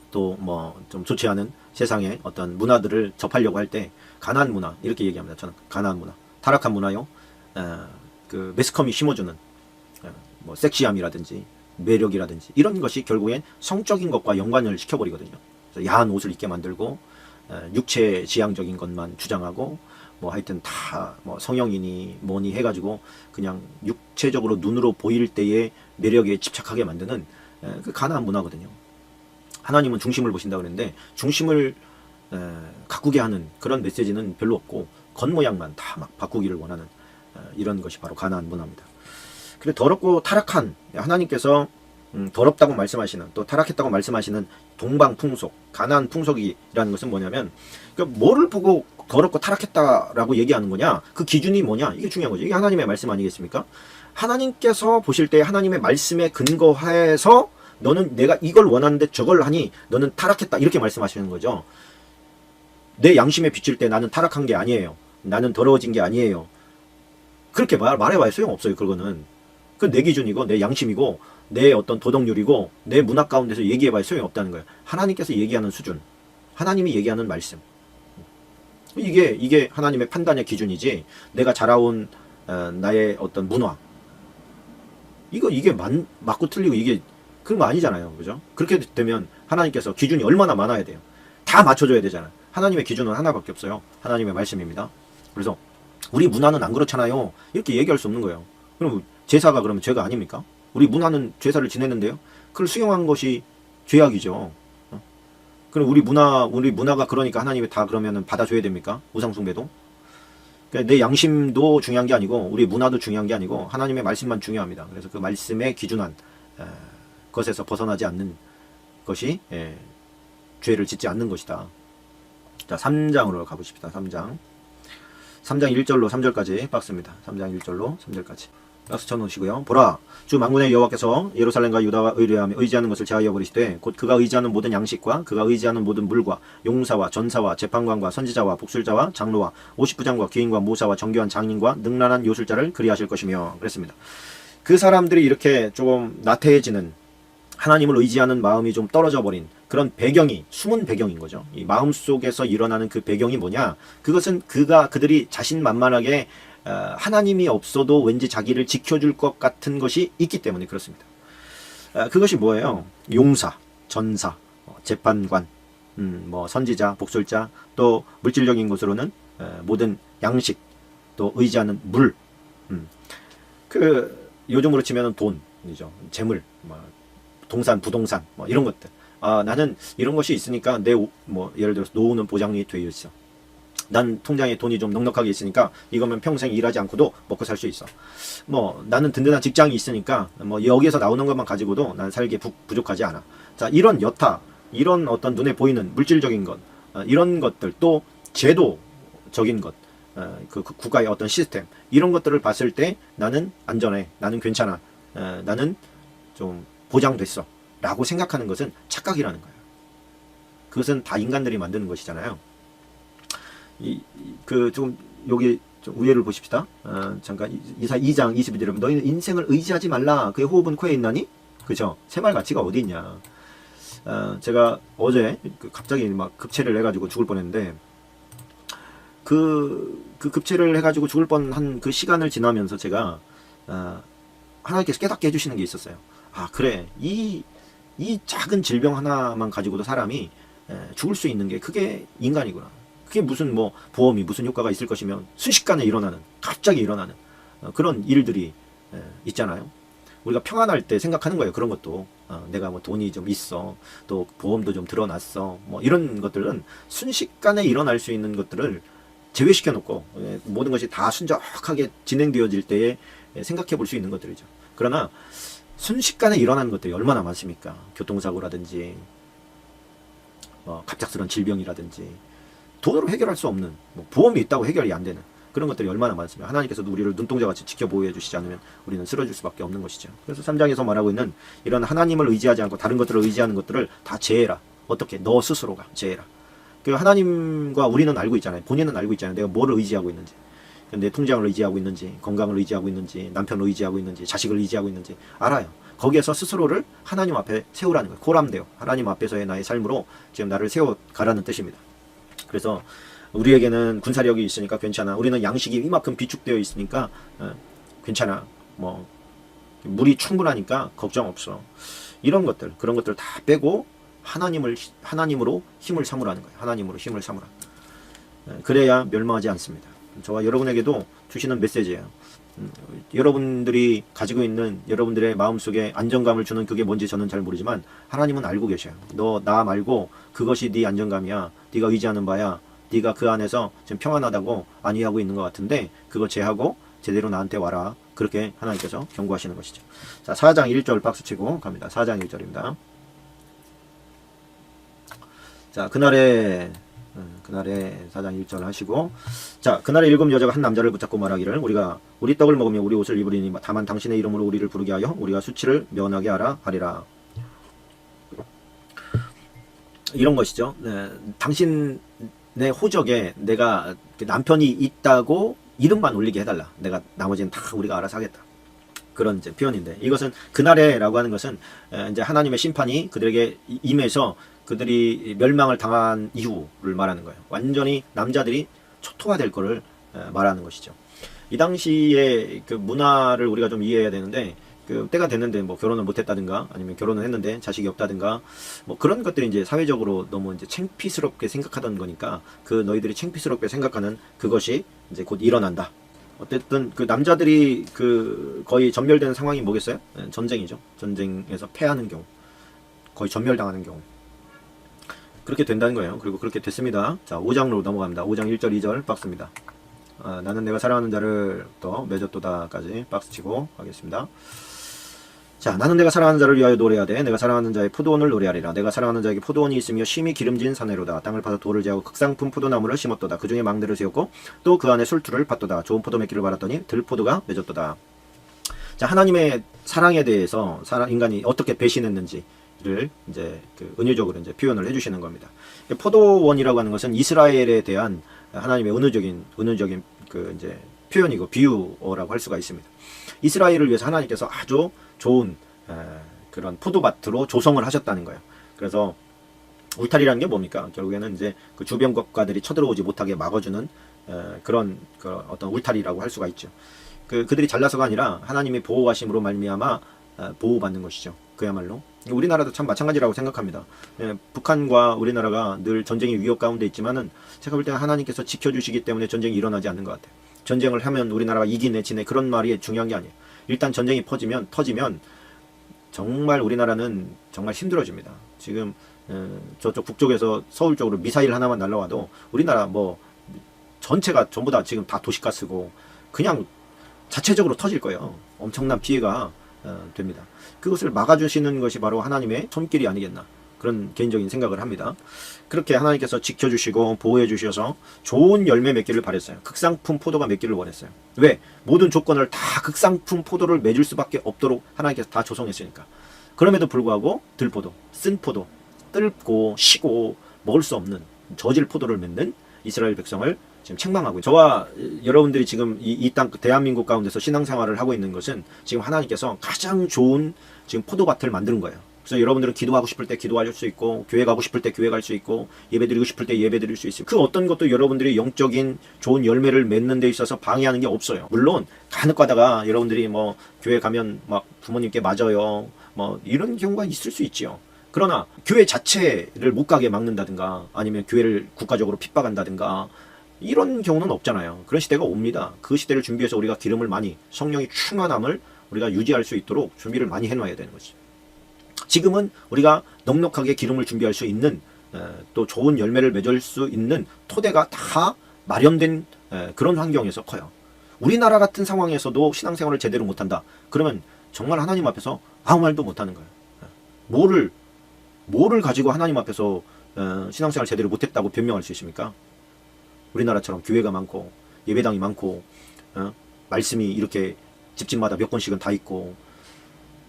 또 뭐 좀 좋지 않은 세상의 어떤 문화들을 접하려고 할 때 가나안 문화 이렇게 얘기합니다. 저는 가나안 문화, 타락한 문화요. 그 매스컴이 심어주는 뭐 섹시함이라든지 매력이라든지 이런 것이 결국엔 성적인 것과 연관을 시켜버리거든요. 그래서 야한 옷을 입게 만들고 육체 지향적인 것만 주장하고 뭐 하여튼 다 뭐 성형이니 뭐니 해가지고 그냥 육체적으로 눈으로 보일 때의 매력에 집착하게 만드는 그 가나안 문화거든요. 하나님은 중심을 보신다 그랬는데 중심을 가꾸게 하는 그런 메시지는 별로 없고 겉모양만 다 막 바꾸기를 원하는 이런 것이 바로 가나안 문화입니다. 그래 더럽고 타락한 하나님께서 더럽다고 말씀하시는 또 타락했다고 말씀하시는 동방 풍속, 가나안 풍속이라는 것은 뭐냐면 그러니까 뭐를 보고 더럽고 타락했다라고 얘기하는 거냐, 그 기준이 뭐냐, 이게 중요한 거죠. 이게 하나님의 말씀 아니겠습니까? 하나님께서 보실 때 하나님의 말씀에 근거해서 너는 내가 이걸 원하는데 저걸 하니 너는 타락했다 이렇게 말씀하시는 거죠. 내 양심에 비칠 때 나는 타락한 게 아니에요. 나는 더러워진 게 아니에요. 그렇게 말해봐야 소용없어요. 그거는 그 내 기준이고 내 양심이고 내 어떤 도덕률이고 내 문화 가운데서 얘기해봐야 소용없다는 거예요. 하나님께서 얘기하는 수준, 하나님이 얘기하는 말씀, 이게 하나님의 판단의 기준이지 내가 자라온 나의 어떤 문화 이게 맞고 틀리고 이게 그런 거 아니잖아요. 그죠? 그렇게 되면 하나님께서 기준이 얼마나 많아야 돼요. 다 맞춰줘야 되잖아요. 하나님의 기준은 하나밖에 없어요. 하나님의 말씀입니다. 그래서 우리 문화는 안 그렇잖아요. 이렇게 얘기할 수 없는 거예요. 그럼 제사가 그러면 죄가 아닙니까? 우리 문화는 제사를 지냈는데요. 그걸 수용한 것이 죄악이죠. 그럼 우리 문화가 그러니까 하나님이 다 그러면은 받아줘야 됩니까? 우상숭배도? 그러니까 내 양심도 중요한 게 아니고 우리 문화도 중요한 게 아니고 하나님의 말씀만 중요합니다. 그래서 그 말씀에 기준한 것에서 벗어나지 않는 것이 죄를 짓지 않는 것이다. 자, 3장으로 가보십시다. 3장 1절로 3절까지 박스입니다. 3장 1절로 3절까지 박스 쳐놓으시고요. 보라, 주 만군의 여호와께서 예루살렘과 유다와 의지하는 것을 제하여 버리시되 곧 그가 의지하는 모든 양식과 그가 의지하는 모든 물과 용사와 전사와 재판관과 선지자와 복술자와 장로와 50부장과 귀인과 모사와 정교한 장인과 능란한 요술자를 그리하실 것이며 그랬습니다. 그 사람들이 이렇게 조금 나태해지는, 하나님을 의지하는 마음이 좀 떨어져 버린 그런 배경이 숨은 배경인 거죠. 이 마음 속에서 일어나는 그 배경이 뭐냐? 그것은 그들이 자신만만하게 하나님이 없어도 왠지 자기를 지켜줄 것 같은 것이 있기 때문에 그렇습니다. 그것이 뭐예요? 용사, 전사, 재판관, 뭐 선지자, 복술자, 또 물질적인 것으로는 모든 양식, 또 의지하는 물, 그 요즘으로 치면은 돈이죠. 재물, 뭐 동산, 부동산, 뭐 이런 것들. 나는 이런 것이 있으니까 내 뭐 예를 들어서 노후는 보장이 되어 있어. 난 통장에 돈이 좀 넉넉하게 있으니까 이거면 평생 일하지 않고도 먹고 살 수 있어. 뭐 나는 든든한 직장이 있으니까 뭐 여기에서 나오는 것만 가지고도 난 살기에 부족하지 않아. 자, 이런 여타, 이런 어떤 눈에 보이는 물질적인 것, 이런 것들, 또 제도적인 것, 그 국가의 어떤 시스템, 이런 것들을 봤을 때 나는 안전해, 나는 괜찮아, 나는 좀 보장됐어 라고 생각하는 것은 착각이라는 거예요. 그것은 다 인간들이 만드는 것이잖아요. 좀 여기 좀 우회를 보십시다. 잠깐 이사 2장 22절에 너희는 인생을 의지하지 말라. 그의 호흡은 코에 있나니? 그죠? 생활 가치가 어디 있냐? 제가 어제 갑자기 막 급체를 해가지고 죽을 뻔했는데 그 급체를 해가지고 죽을 뻔한 그 시간을 지나면서 제가 하나님께서 깨닫게 해주시는 게 있었어요. 아, 그래, 이 작은 질병 하나만 가지고도 사람이 죽을 수 있는 게 그게 인간이구나. 그게 무슨 뭐 보험이 무슨 효과가 있을 것이면 순식간에 일어나는, 갑자기 일어나는 그런 일들이 있잖아요. 우리가 평안할 때 생각하는 거예요. 그런 것도 내가 뭐 돈이 좀 있어, 또 보험도 좀 들어놨어, 뭐 이런 것들은 순식간에 일어날 수 있는 것들을 제외시켜 놓고 모든 것이 다 순적하게 진행되어질 때에 생각해 볼 수 있는 것들이죠. 그러나 순식간에 일어나는 것들이 얼마나 많습니까? 교통사고라든지 갑작스러운 질병이라든지 돈으로 해결할 수 없는, 뭐 보험이 있다고 해결이 안 되는 그런 것들이 얼마나 많습니까? 하나님께서도 우리를 눈동자같이 지켜보호해 주시지 않으면 우리는 쓰러질 수밖에 없는 것이죠. 그래서 3장에서 말하고 있는 이런 하나님을 의지하지 않고 다른 것들을 의지하는 것들을 다 제해라. 어떻게? 너 스스로가 제해라. 그 하나님과 우리는 알고 있잖아요. 본인은 알고 있잖아요. 내가 뭐를 의지하고 있는지, 내 통장을 의지하고 있는지, 건강을 의지하고 있는지, 남편을 의지하고 있는지, 자식을 의지하고 있는지 알아요. 거기에서 스스로를 하나님 앞에 세우라는 거예요. 고람되어 하나님 앞에서의 나의 삶으로 지금 나를 세워가라는 뜻입니다. 그래서 우리에게는 군사력이 있으니까 괜찮아. 우리는 양식이 이만큼 비축되어 있으니까 괜찮아. 뭐 물이 충분하니까 걱정 없어. 이런 것들, 그런 것들 다 빼고 하나님으로 힘을 삼으라는 거예요. 하나님으로 힘을 삼으라. 그래야 멸망하지 않습니다. 저와 여러분에게도 주시는 메시지예요. 여러분들이 가지고 있는 여러분들의 마음속에 안정감을 주는 그게 뭔지 저는 잘 모르지만 하나님은 알고 계셔요. 너 나 말고 그것이 네 안정감이야. 네가 의지하는 바야. 네가 그 안에서 지금 평안하다고 안위하고 있는 것 같은데 그거 제하고 제대로 나한테 와라. 그렇게 하나님께서 경고하시는 것이죠. 자, 4장 1절 박수치고 갑니다. 4장 1절입니다. 자, 그날에 4장 1절 하시고, 자, 그날에 7 여자가 한 남자를 붙잡고 말하기를 우리가 우리 떡을 먹으며 우리 옷을 입으리니 다만 당신의 이름으로 우리를 부르게 하여 우리가 수치를 면하게 하라 하리라. 이런 것이죠. 당신의 호적에 내가 남편이 있다고 이름만 올리게 해달라. 내가 나머지는 다 우리가 알아서 하겠다. 그런 이제 표현인데, 이것은 그날에라고 하는 것은 이제 하나님의 심판이 그들에게 임해서 그들이 멸망을 당한 이후를 말하는 거예요. 완전히 남자들이 초토화될 거를 말하는 것이죠. 이 당시의 그 문화를 우리가 좀 이해해야 되는데, 그 때가 됐는데 뭐 결혼을 못했다든가 아니면 결혼을 했는데 자식이 없다든가 뭐 그런 것들이 이제 사회적으로 너무 이제 창피스럽게 생각하던 거니까, 그 너희들이 창피스럽게 생각하는 그것이 이제 곧 일어난다. 어쨌든 그 남자들이 그 거의 전멸되는 상황이 뭐겠어요? 전쟁이죠. 전쟁에서 패하는 경우, 거의 전멸당하는 경우. 그렇게 된다는 거예요. 그리고 그렇게 됐습니다. 자, 5장으로 넘어갑니다. 5장 1절 2절 박스입니다. 나는 내가 사랑하는 자를 또 맺었도다까지 박스치고 가겠습니다. 자, 나는 내가 사랑하는 자를 위하여 노래하되 내가 사랑하는 자의 포도원을 노래하리라. 내가 사랑하는 자에게 포도원이 있으며 심히 기름진 사내로다. 땅을 파서 돌을 제하고 극상품 포도나무를 심었도다. 그 중에 망대를 세웠고 또 그 안에 술투를 팠도다. 좋은 포도 맺기를 바랐더니 들포도가 맺었도다. 자, 하나님의 사랑에 대해서 인간이 어떻게 배신했는지를 이제 그 은유적으로 이제 표현을 해주시는 겁니다. 포도원이라고 하는 것은 이스라엘에 대한 하나님의 은유적인 그 이제 표현이고 비유어라고 할 수가 있습니다. 이스라엘을 위해서 하나님께서 아주 좋은 그런 포도밭으로 조성을 하셨다는 거예요. 그래서 울타리라는 게 뭡니까? 결국에는 이제 그 주변 국가들이 쳐들어오지 못하게 막아주는 그런 어떤 울타리라고 할 수가 있죠. 그들이 잘나서가 아니라 하나님의 보호하심으로 말미암아 보호받는 것이죠. 그야말로 우리나라도 참 마찬가지라고 생각합니다. 북한과 우리나라가 늘 전쟁의 위협 가운데 있지만은 제가 볼 때는 하나님께서 지켜주시기 때문에 전쟁이 일어나지 않는 것 같아요. 전쟁을 하면 우리나라가 이기네 지네 그런 말이 중요한 게 아니에요. 일단 전쟁이 터지면 정말 우리나라는 정말 힘들어집니다. 지금 저쪽 북쪽에서 서울 쪽으로 미사일 하나만 날라와도 우리나라 뭐 전체가 전부 다 지금 다 도시가스고 그냥 자체적으로 터질 거예요. 엄청난 피해가 됩니다. 그것을 막아주시는 것이 바로 하나님의 손길이 아니겠나, 그런 개인적인 생각을 합니다. 그렇게 하나님께서 지켜주시고 보호해 주셔서 좋은 열매 맺기를 바랬어요. 극상품 포도가 맺기를 원했어요. 왜? 모든 조건을 다 극상품 포도를 맺을 수밖에 없도록 하나님께서 다 조성했으니까. 그럼에도 불구하고 들포도, 쓴 포도, 뜰고 시고 먹을 수 없는 저질 포도를 맺는 이스라엘 백성을 지금 책망하고, 저와 여러분들이 지금 이 땅 대한민국 가운데서 신앙생활을 하고 있는 것은 지금 하나님께서 가장 좋은 지금 포도밭을 만드는 거예요. 그래서 여러분들은 기도하고 싶을 때 기도할 수 있고, 교회 가고 싶을 때 교회 갈 수 있고, 예배 드리고 싶을 때 예배 드릴 수 있어요. 그 어떤 것도 여러분들이 영적인 좋은 열매를 맺는 데 있어서 방해하는 게 없어요. 물론 간혹 가다가 여러분들이 뭐 교회 가면 막 부모님께 맞아요, 뭐 이런 경우가 있을 수 있지요. 그러나 교회 자체를 못 가게 막는다든가, 아니면 교회를 국가적으로 핍박한다든가, 이런 경우는 없잖아요. 그런 시대가 옵니다. 그 시대를 준비해서 우리가 기름을 많이, 성령의 충만함을 우리가 유지할 수 있도록 준비를 많이 해놔야 되는 거지. 지금은 우리가 넉넉하게 기름을 준비할 수 있는, 또 좋은 열매를 맺을 수 있는 토대가 다 마련된 그런 환경에서 커요. 우리나라 같은 상황에서도 신앙생활을 제대로 못한다. 그러면 정말 하나님 앞에서 아무 말도 못하는 거예요. 뭐를 가지고 하나님 앞에서 신앙생활 제대로 못했다고 변명할 수 있습니까? 우리나라처럼 교회가 많고 예배당이 많고 말씀이 이렇게 집집마다 몇 권씩은 다 있고,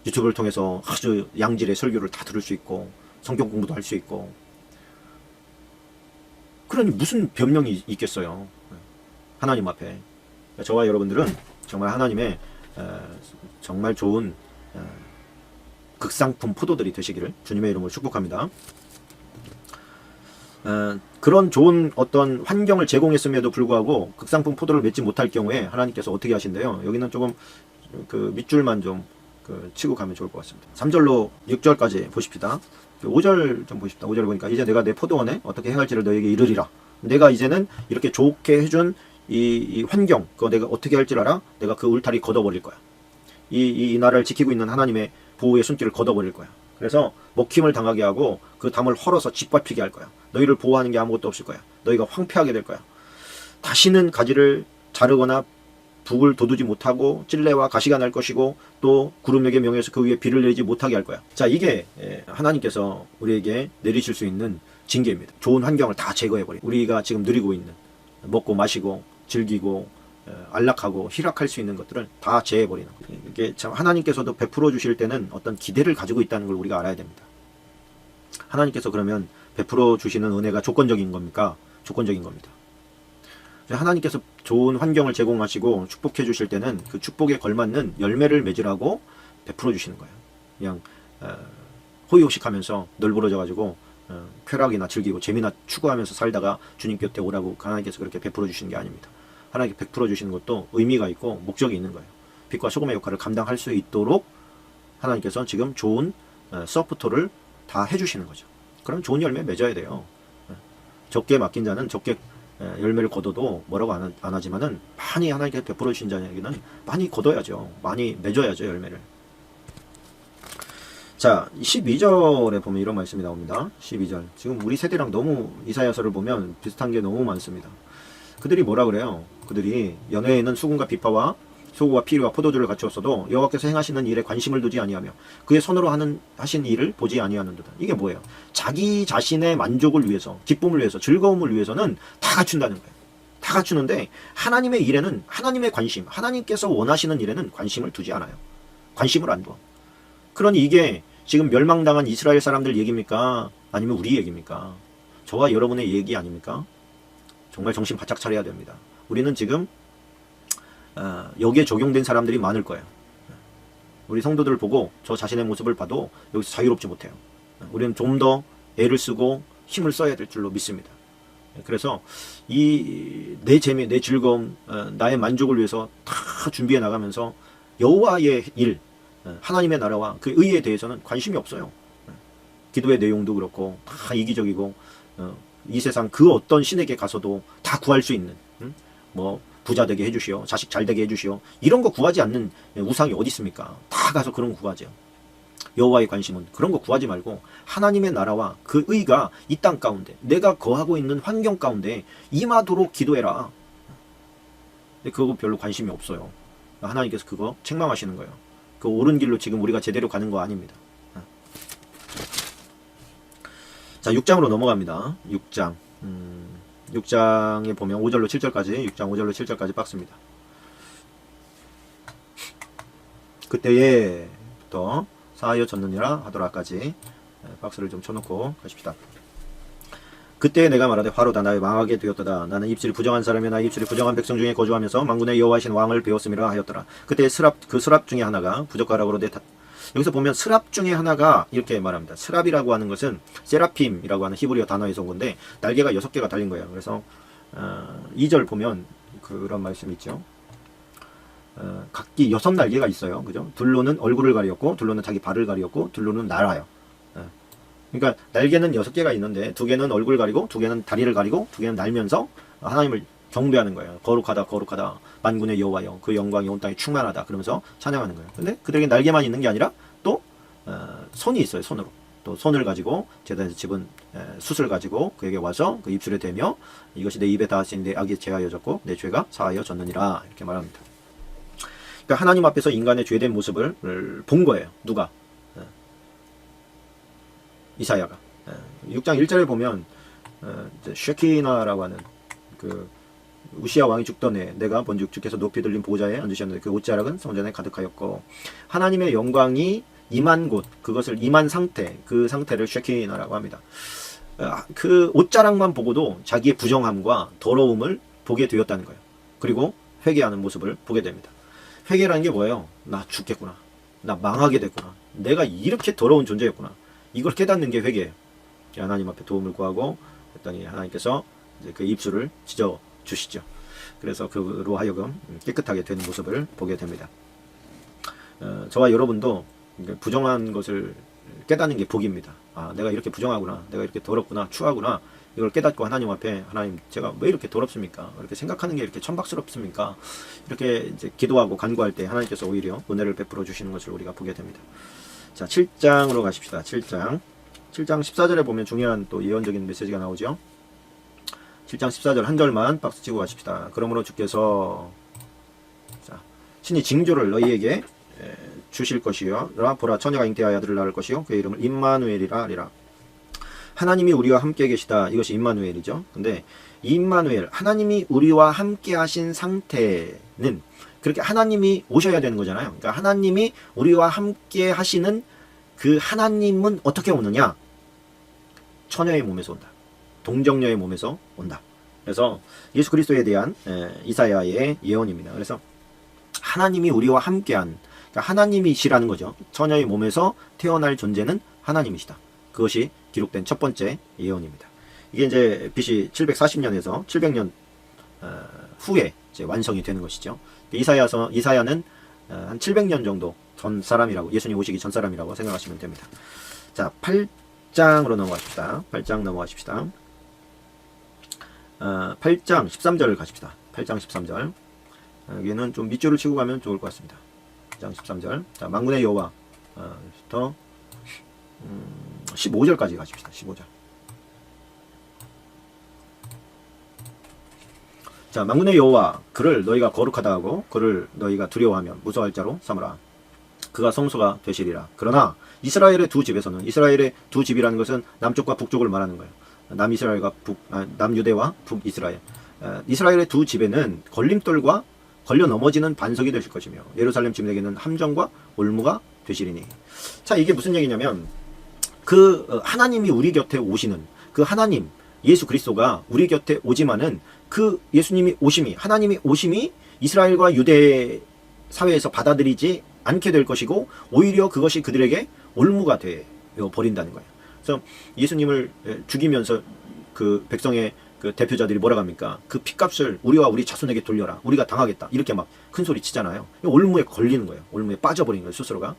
유튜브를 통해서 아주 양질의 설교를 다 들을 수 있고, 성경 공부도 할 수 있고, 그러니 무슨 변명이 있겠어요, 하나님 앞에. 저와 여러분들은 정말 하나님의 정말 좋은 극상품 포도들이 되시기를 주님의 이름으로 축복합니다. 그런 좋은 어떤 환경을 제공했음에도 불구하고 극상품 포도를 맺지 못할 경우에 하나님께서 어떻게 하신대요? 여기는 조금 그 밑줄만 좀 치고 가면 좋을 것 같습니다. 3절로 6절까지 보십시다. 5절 좀 보십시다. 5절 보니까 이제 내가 내 포도원에 어떻게 행할지를 너에게 이르리라. 내가 이제는 이렇게 좋게 해준 이 환경, 그거 내가 어떻게 할 줄 알아? 내가 그 울타리 걷어버릴 거야. 이 나라를 지키고 있는 하나님의 보호의 손길을 걷어버릴 거야. 그래서 먹힘을 당하게 하고 그 담을 헐어서 짓밟히게 할 거야. 너희를 보호하는 게 아무것도 없을 거야. 너희가 황폐하게 될 거야. 다시는 가지를 자르거나 북을 돋우지 못하고 찔레와 가시가 날 것이고, 또 구름에게 명해서 그 위에 비를 내리지 못하게 할 거야. 자, 이게 하나님께서 우리에게 내리실 수 있는 징계입니다. 좋은 환경을 다 제거해버려. 우리가 지금 누리고 있는, 먹고 마시고 즐기고 안락하고 희락할 수 있는 것들을 다 제해버리는 거예요. 이게 참 하나님께서도 베풀어 주실 때는 어떤 기대를 가지고 있다는 걸 우리가 알아야 됩니다. 하나님께서 그러면 베풀어 주시는 은혜가 조건적인 겁니까? 조건적인 겁니다. 하나님께서 좋은 환경을 제공하시고 축복해 주실 때는 그 축복에 걸맞는 열매를 맺으라고 베풀어 주시는 거예요. 그냥 호의호식하면서 널브러져 가지고 쾌락이나 즐기고 재미나 추구하면서 살다가 주님 곁에 오라고 하나님께서 그렇게 베풀어 주시는 게 아닙니다. 하나님께 베풀어 주시는 것도 의미가 있고 목적이 있는 거예요. 빛과 소금의 역할을 감당할 수 있도록 하나님께서 지금 좋은 서포터를 다 해주시는 거죠. 그럼 좋은 열매 맺어야 돼요. 적게 맡긴 자는 적게 열매를 거둬도 뭐라고 안 하지만은 많이 하나님께서 베풀어 주신 자에게는 많이 거둬야죠. 많이 맺어야죠, 열매를. 자, 12절에 보면 이런 말씀이 나옵니다. 12절. 지금 우리 세대랑 너무 이사야서를 보면 비슷한 게 너무 많습니다. 그들이 뭐라 그래요? 그들이 연회에는 수금과 비파와 소고와 피리와 포도주를 갖추었어도 여호와께서 행하시는 일에 관심을 두지 아니하며 그의 손으로 하신 일을 보지 아니하는도다. 이게 뭐예요? 자기 자신의 만족을 위해서, 기쁨을 위해서, 즐거움을 위해서는 다 갖춘다는 거예요. 다 갖추는데 하나님의 일에는, 하나님의 관심, 하나님께서 원하시는 일에는 관심을 두지 않아요. 관심을 안 둬. 그러니 이게 지금 멸망당한 이스라엘 사람들 얘기입니까? 아니면 우리 얘기입니까? 저와 여러분의 얘기 아닙니까? 정말 정신 바짝 차려야 됩니다. 우리는 지금 여기에 적용된 사람들이 많을 거예요. 우리 성도들을 보고 저 자신의 모습을 봐도 여기서 자유롭지 못해요. 우리는 좀 더 애를 쓰고 힘을 써야 될 줄로 믿습니다. 그래서 이 내 재미, 내 즐거움, 나의 만족을 위해서 다 준비해 나가면서 여호와의 일, 하나님의 나라와 그 의에 대해서는 관심이 없어요. 기도의 내용도 그렇고 다 이기적이고, 이 세상 그 어떤 신에게 가서도 다 구할 수 있는, 뭐 부자 되게 해주시오, 자식 잘 되게 해주시오, 이런 거 구하지 않는 우상이 어디 있습니까? 다 가서 그런 거 구하죠. 여호와의 관심은 그런 거 구하지 말고 하나님의 나라와 그 의가 이 땅 가운데, 내가 거하고 있는 환경 가운데 임하도록 기도해라. 근데 그거 별로 관심이 없어요. 하나님께서 그거 책망하시는 거예요. 그 옳은 길로 지금 우리가 제대로 가는 거 아닙니다. 자, 6장으로 넘어갑니다. 6장. 6장에 보면 5절로 7절까지, 6장 5절로 7절까지 박스입니다. 그때에부터 사하여 졌느니라 하더라까지 박스를 좀 쳐놓고 가십시다. 그때 내가 말하되 화로다 나의 망하게 되었도다. 나는 입술이 부정한 사람이나 나의 입술이 부정한 백성 중에 거주하면서 만군의 여호와이신 왕을 배웠음이라 하였더라. 그때 그 스랍 중에 하나가 부족하라고 그러되 여기서 보면 스랍 중에 하나가 이렇게 말합니다. 스랍이라고 하는 것은 세라핌이라고 하는 히브리어 단어에서 온 건데 날개가 6개가 달린 거예요. 그래서 2절 보면 그런 말씀이 있죠. 각기 6날개가 있어요. 그죠? 둘로는 얼굴을 가리었고 둘로는 자기 발을 가리었고 둘로는 날아요. 그러니까 날개는 6개가 있는데 2개는 얼굴 가리고 2개는 다리를 가리고 2개는 날면서 하나님을 경배하는 거예요. 거룩하다 거룩하다 만군의 여호와여 그 영광이 온 땅에 충만하다 그러면서 찬양하는 거예요. 근데 그들에게 날개만 있는 게 아니라 또 손이 있어요. 손으로 또 손을 가지고 제단에서 집은 숯을 가지고 그에게 와서 그 입술에 대며 이것이 내 입에 닿았으니 내 악이 제하여졌고 내 죄가 사하여졌느니라 이렇게 말합니다. 그러니까 하나님 앞에서 인간의 죄된 모습을 본 거예요. 누가? 이사야가. 6장 1절에 보면 쉐키나라고 하는 그 우시야 왕이 죽던 해 내가 본즉 주께서 높이 들린 보좌에 앉으셨는데 그 옷자락은 성전에 가득하였고 하나님의 영광이 임한 곳 그것을 임한 상태 그 상태를 쉐키나라고 합니다. 그 옷자락만 보고도 자기의 부정함과 더러움을 보게 되었다는 거예요. 그리고 회개하는 모습을 보게 됩니다. 회개라는 게 뭐예요? 나 죽겠구나. 나 망하게 됐구나. 내가 이렇게 더러운 존재였구나. 이걸 깨닫는 게 회개예요. 하나님 앞에 도움을 구하고 했더니 하나님께서 이제 그 입술을 찢어 주시죠. 그래서 그로 하여금 깨끗하게 되는 모습을 보게 됩니다. 저와 여러분도 부정한 것을 깨닫는 게 복입니다. 아, 내가 이렇게 부정하구나. 내가 이렇게 더럽구나. 추하구나. 이걸 깨닫고 하나님 앞에 하나님 제가 왜 이렇게 더럽습니까? 이렇게 생각하는 게 이렇게 천박스럽습니까? 이렇게 이제 기도하고 간구할 때 하나님께서 오히려 은혜를 베풀어 주시는 것을 우리가 보게 됩니다. 자, 7장으로 가십시다. 7장 14절에 보면 중요한 또 예언적인 메시지가 나오죠. 7장 14절 한 절만 박수 치고 가십시다. 그러므로 주께서 친히 징조를 너희에게 주실 것이요 보라 처녀가 잉태하여 아들을 낳을 것이요 그의 이름을 임마누엘이라 하리라. 하나님이 우리와 함께 계시다. 이것이 임마누엘이죠. 근데 임마누엘 하나님이 우리와 함께 하신 상태는 그렇게 하나님이 오셔야 되는 거잖아요. 그러니까 하나님이 우리와 함께 하시는 그 하나님은 어떻게 오느냐? 처녀의 몸에서 온다. 동정녀의 몸에서 온다. 그래서 예수 그리스도에 대한 이사야의 예언입니다. 그래서 하나님이 우리와 함께한 그러니까 하나님이시라는 거죠. 처녀의 몸에서 태어날 존재는 하나님이시다. 그것이 기록된 첫 번째 예언입니다. 이게 이제 BC 740년에서 700년 후에 이제 완성이 되는 것이죠. 이사야는 한 700년 정도 전 사람이라고 예수님 오시기 전 사람이라고 생각하시면 됩니다. 자, 8장으로 넘어가십시다. 8장 넘어가십시다. 8장 13절을 가십시다. 8장 13절. 여기는 좀 밑줄을 치고 가면 좋을 것 같습니다. 8장 13절. 자, 만군의 여호와부터 15절까지 가십시다. 15절. 자, 만군의 여호와 그를 너희가 거룩하다 하고 그를 너희가 두려워하면 무서워할 자로 삼으라. 그가 성소가 되시리라. 그러나 이스라엘의 두 집에서는 이스라엘의 두 집이라는 것은 남쪽과 북쪽을 말하는 거예요. 남이스라엘과 남유대와 북이스라엘. 이스라엘의 두 집에는 걸림돌과 걸려 넘어지는 반석이 되실 것이며 예루살렘 집에게는 함정과 올무가 되시리니. 자, 이게 무슨 얘기냐면 그 하나님이 우리 곁에 오시는 그 하나님 예수 그리스도가 우리 곁에 오지만은 그 예수님이 오심이 하나님이 오심이 이스라엘과 유대 사회에서 받아들이지 않게 될 것이고 오히려 그것이 그들에게 올무가 되어 버린다는 거예요. 그래서 예수님을 죽이면서 그 백성의 그 대표자들이 뭐라 합니까? 그 핏값을 우리와 우리 자손에게 돌려라. 우리가 당하겠다. 이렇게 막 큰 소리 치잖아요. 올무에 걸리는 거예요. 올무에 빠져버린 거예요. 스스로가.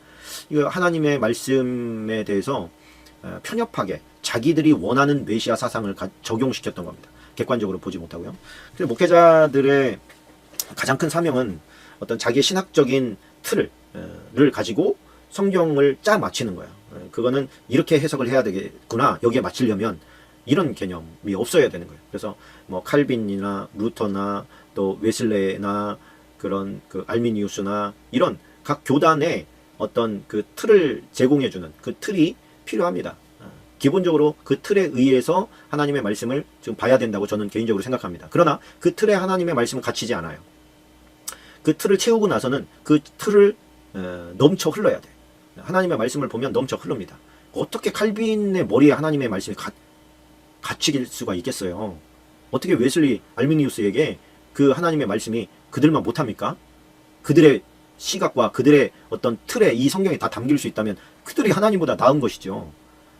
이거 하나님의 말씀에 대해서 편협하게 자기들이 원하는 메시아 사상을 적용시켰던 겁니다. 객관적으로 보지 못하고요. 그래서 목회자들의 가장 큰 사명은 어떤 자기의 신학적인 틀을 가지고 성경을 짜 맞히는 거예요. 그거는 이렇게 해석을 해야 되겠구나. 여기에 맞추려면 이런 개념이 없어야 되는 거예요. 그래서 뭐 칼빈이나 루터나 또 웨슬레나 그런 그 알미니우스나 이런 각 교단의 어떤 그 틀을 제공해주는 그 틀이 필요합니다. 기본적으로 그 틀에 의해서 하나님의 말씀을 지금 봐야 된다고 저는 개인적으로 생각합니다. 그러나 그 틀에 하나님의 말씀은 갇히지 않아요. 그 틀을 채우고 나서는 그 틀을 넘쳐 흘러야 돼. 하나님의 말씀을 보면 넘쳐 흐릅니다. 어떻게 칼빈의 머리에 하나님의 말씀이 갇힐 수가 있겠어요? 어떻게 웨슬리 알미니우스에게 그 하나님의 말씀이 그들만 못합니까? 그들의 시각과 그들의 어떤 틀에 이 성경이 다 담길 수 있다면 그들이 하나님보다 나은 것이죠.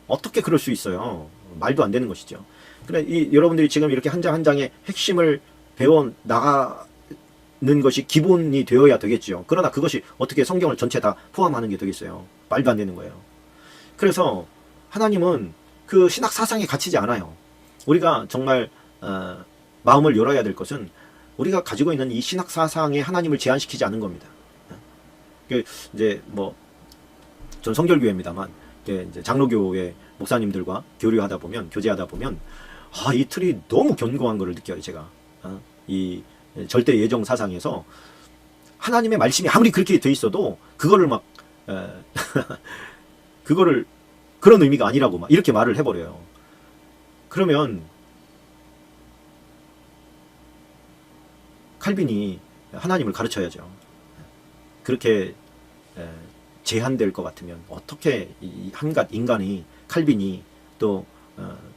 어떻게 그럴 수 있어요? 말도 안 되는 것이죠. 그래, 여러분들이 지금 이렇게 한 장 한 장의 핵심을 배워 나가는 것이 기본이 되어야 되겠죠. 그러나 그것이 어떻게 성경을 전체 다 포함하는 게 되겠어요? 말도 안 되는 거예요. 그래서 하나님은 그 신학 사상에 갇히지 않아요. 우리가 정말 마음을 열어야 될 것은 우리가 가지고 있는 이 신학 사상에 하나님을 제한시키지 않은 겁니다. 이제 전 성결교회입니다만 이제 장로교회 목사님들과 교류하다 보면 교제하다 보면 이 틀이 너무 견고한 것을 느껴요. 제가 이 절대 예정 사상에서 하나님의 말씀이 아무리 그렇게 돼 있어도 그거를 막 그거를 그런 의미가 아니라고 막 이렇게 말을 해버려요. 그러면 칼빈이 하나님을 가르쳐야죠. 그렇게 제한될 것 같으면 어떻게 이 한갓 인간이 칼빈이 또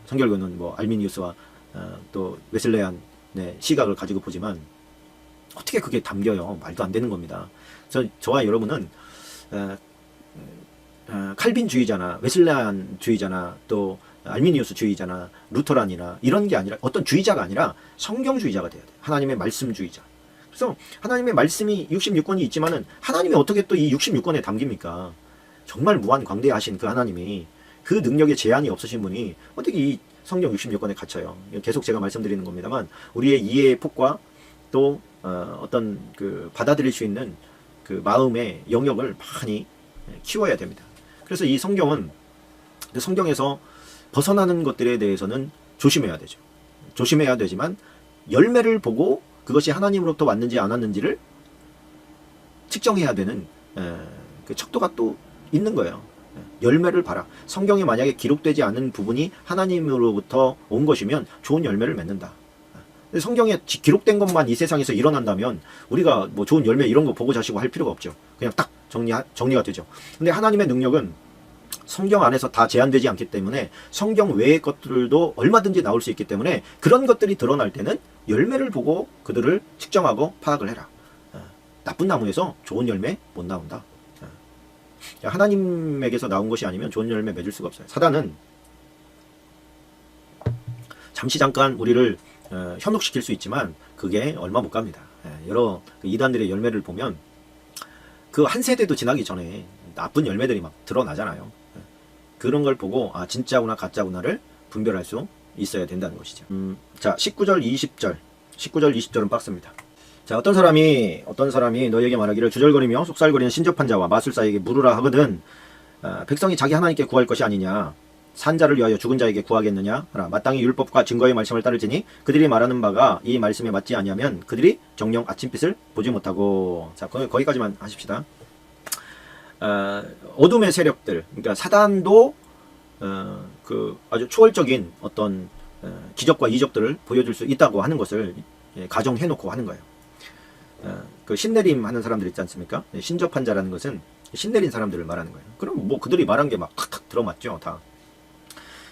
성결교는 알미니우스와 또 웨슬레안의 시각을 가지고 보지만 어떻게 그게 담겨요? 말도 안 되는 겁니다. 저와 여러분은 칼빈주의자나 웨슬레안주의자나 또 알미니우스주의자나 루터란이나 이런 게 아니라 어떤 주의자가 아니라 성경주의자가 돼야 돼요. 하나님의 말씀주의자. 그래서 하나님의 말씀이 66권이 있지만은 하나님이 어떻게 또 이 66권에 담깁니까? 정말 무한 광대하신 그 하나님이 그 능력에 제한이 없으신 분이 어떻게 이 성경 66권에 갇혀요? 계속 제가 말씀드리는 겁니다만 우리의 이해의 폭과 또 어떤 그 받아들일 수 있는 그 마음의 영역을 많이 키워야 됩니다. 그래서 이 성경에서 벗어나는 것들에 대해서는 조심해야 되죠. 조심해야 되지만 열매를 보고 그것이 하나님으로부터 왔는지 안 왔는지를 측정해야 되는 그 척도가 또 있는 거예요. 열매를 봐라. 성경에 만약에 기록되지 않은 부분이 하나님으로부터 온 것이면 좋은 열매를 맺는다. 성경에 기록된 것만 이 세상에서 일어난다면 우리가 좋은 열매 이런 거 보고 자시고 할 필요가 없죠. 그냥 딱 정리가 되죠. 근데 하나님의 능력은 성경 안에서 다 제한되지 않기 때문에 성경 외의 것들도 얼마든지 나올 수 있기 때문에 그런 것들이 드러날 때는 열매를 보고 그들을 측정하고 파악을 해라. 나쁜 나무에서 좋은 열매 못 나온다. 하나님에게서 나온 것이 아니면 좋은 열매 맺을 수가 없어요. 사단은 잠시 잠깐 우리를 현혹시킬 수 있지만 그게 얼마 못 갑니다. 여러 이단들의 열매를 보면 그 한 세대도 지나기 전에 나쁜 열매들이 막 드러나잖아요. 그런 걸 보고 진짜구나 가짜구나를 분별할 수 있어야 된다는 것이죠. 자, 19절 20절은 빡습니다. 자, 어떤 사람이 너희에게 말하기를 주절거리며 속살거리는 신접한 자와 마술사에게 물으라 하거든 백성이 자기 하나님께 구할 것이 아니냐 산자를 위하여 죽은 자에게 구하겠느냐 하라. 마땅히 율법과 증거의 말씀을 따를지니 그들이 말하는 바가 이 말씀에 맞지 아니하면 그들이 정녕 아침빛을 보지 못하고. 자, 거기까지만 하십시다. 어둠의 세력들, 그러니까 사단도 그 아주 초월적인 어떤 기적과 이적들을 보여줄 수 있다고 하는 것을 가정해놓고 하는 거예요. 그 신내림 하는 사람들 있지 않습니까? 신접한 자라는 것은 신내린 사람들을 말하는 거예요. 그럼 그들이 말한 게 막 탁탁 들어맞죠, 다.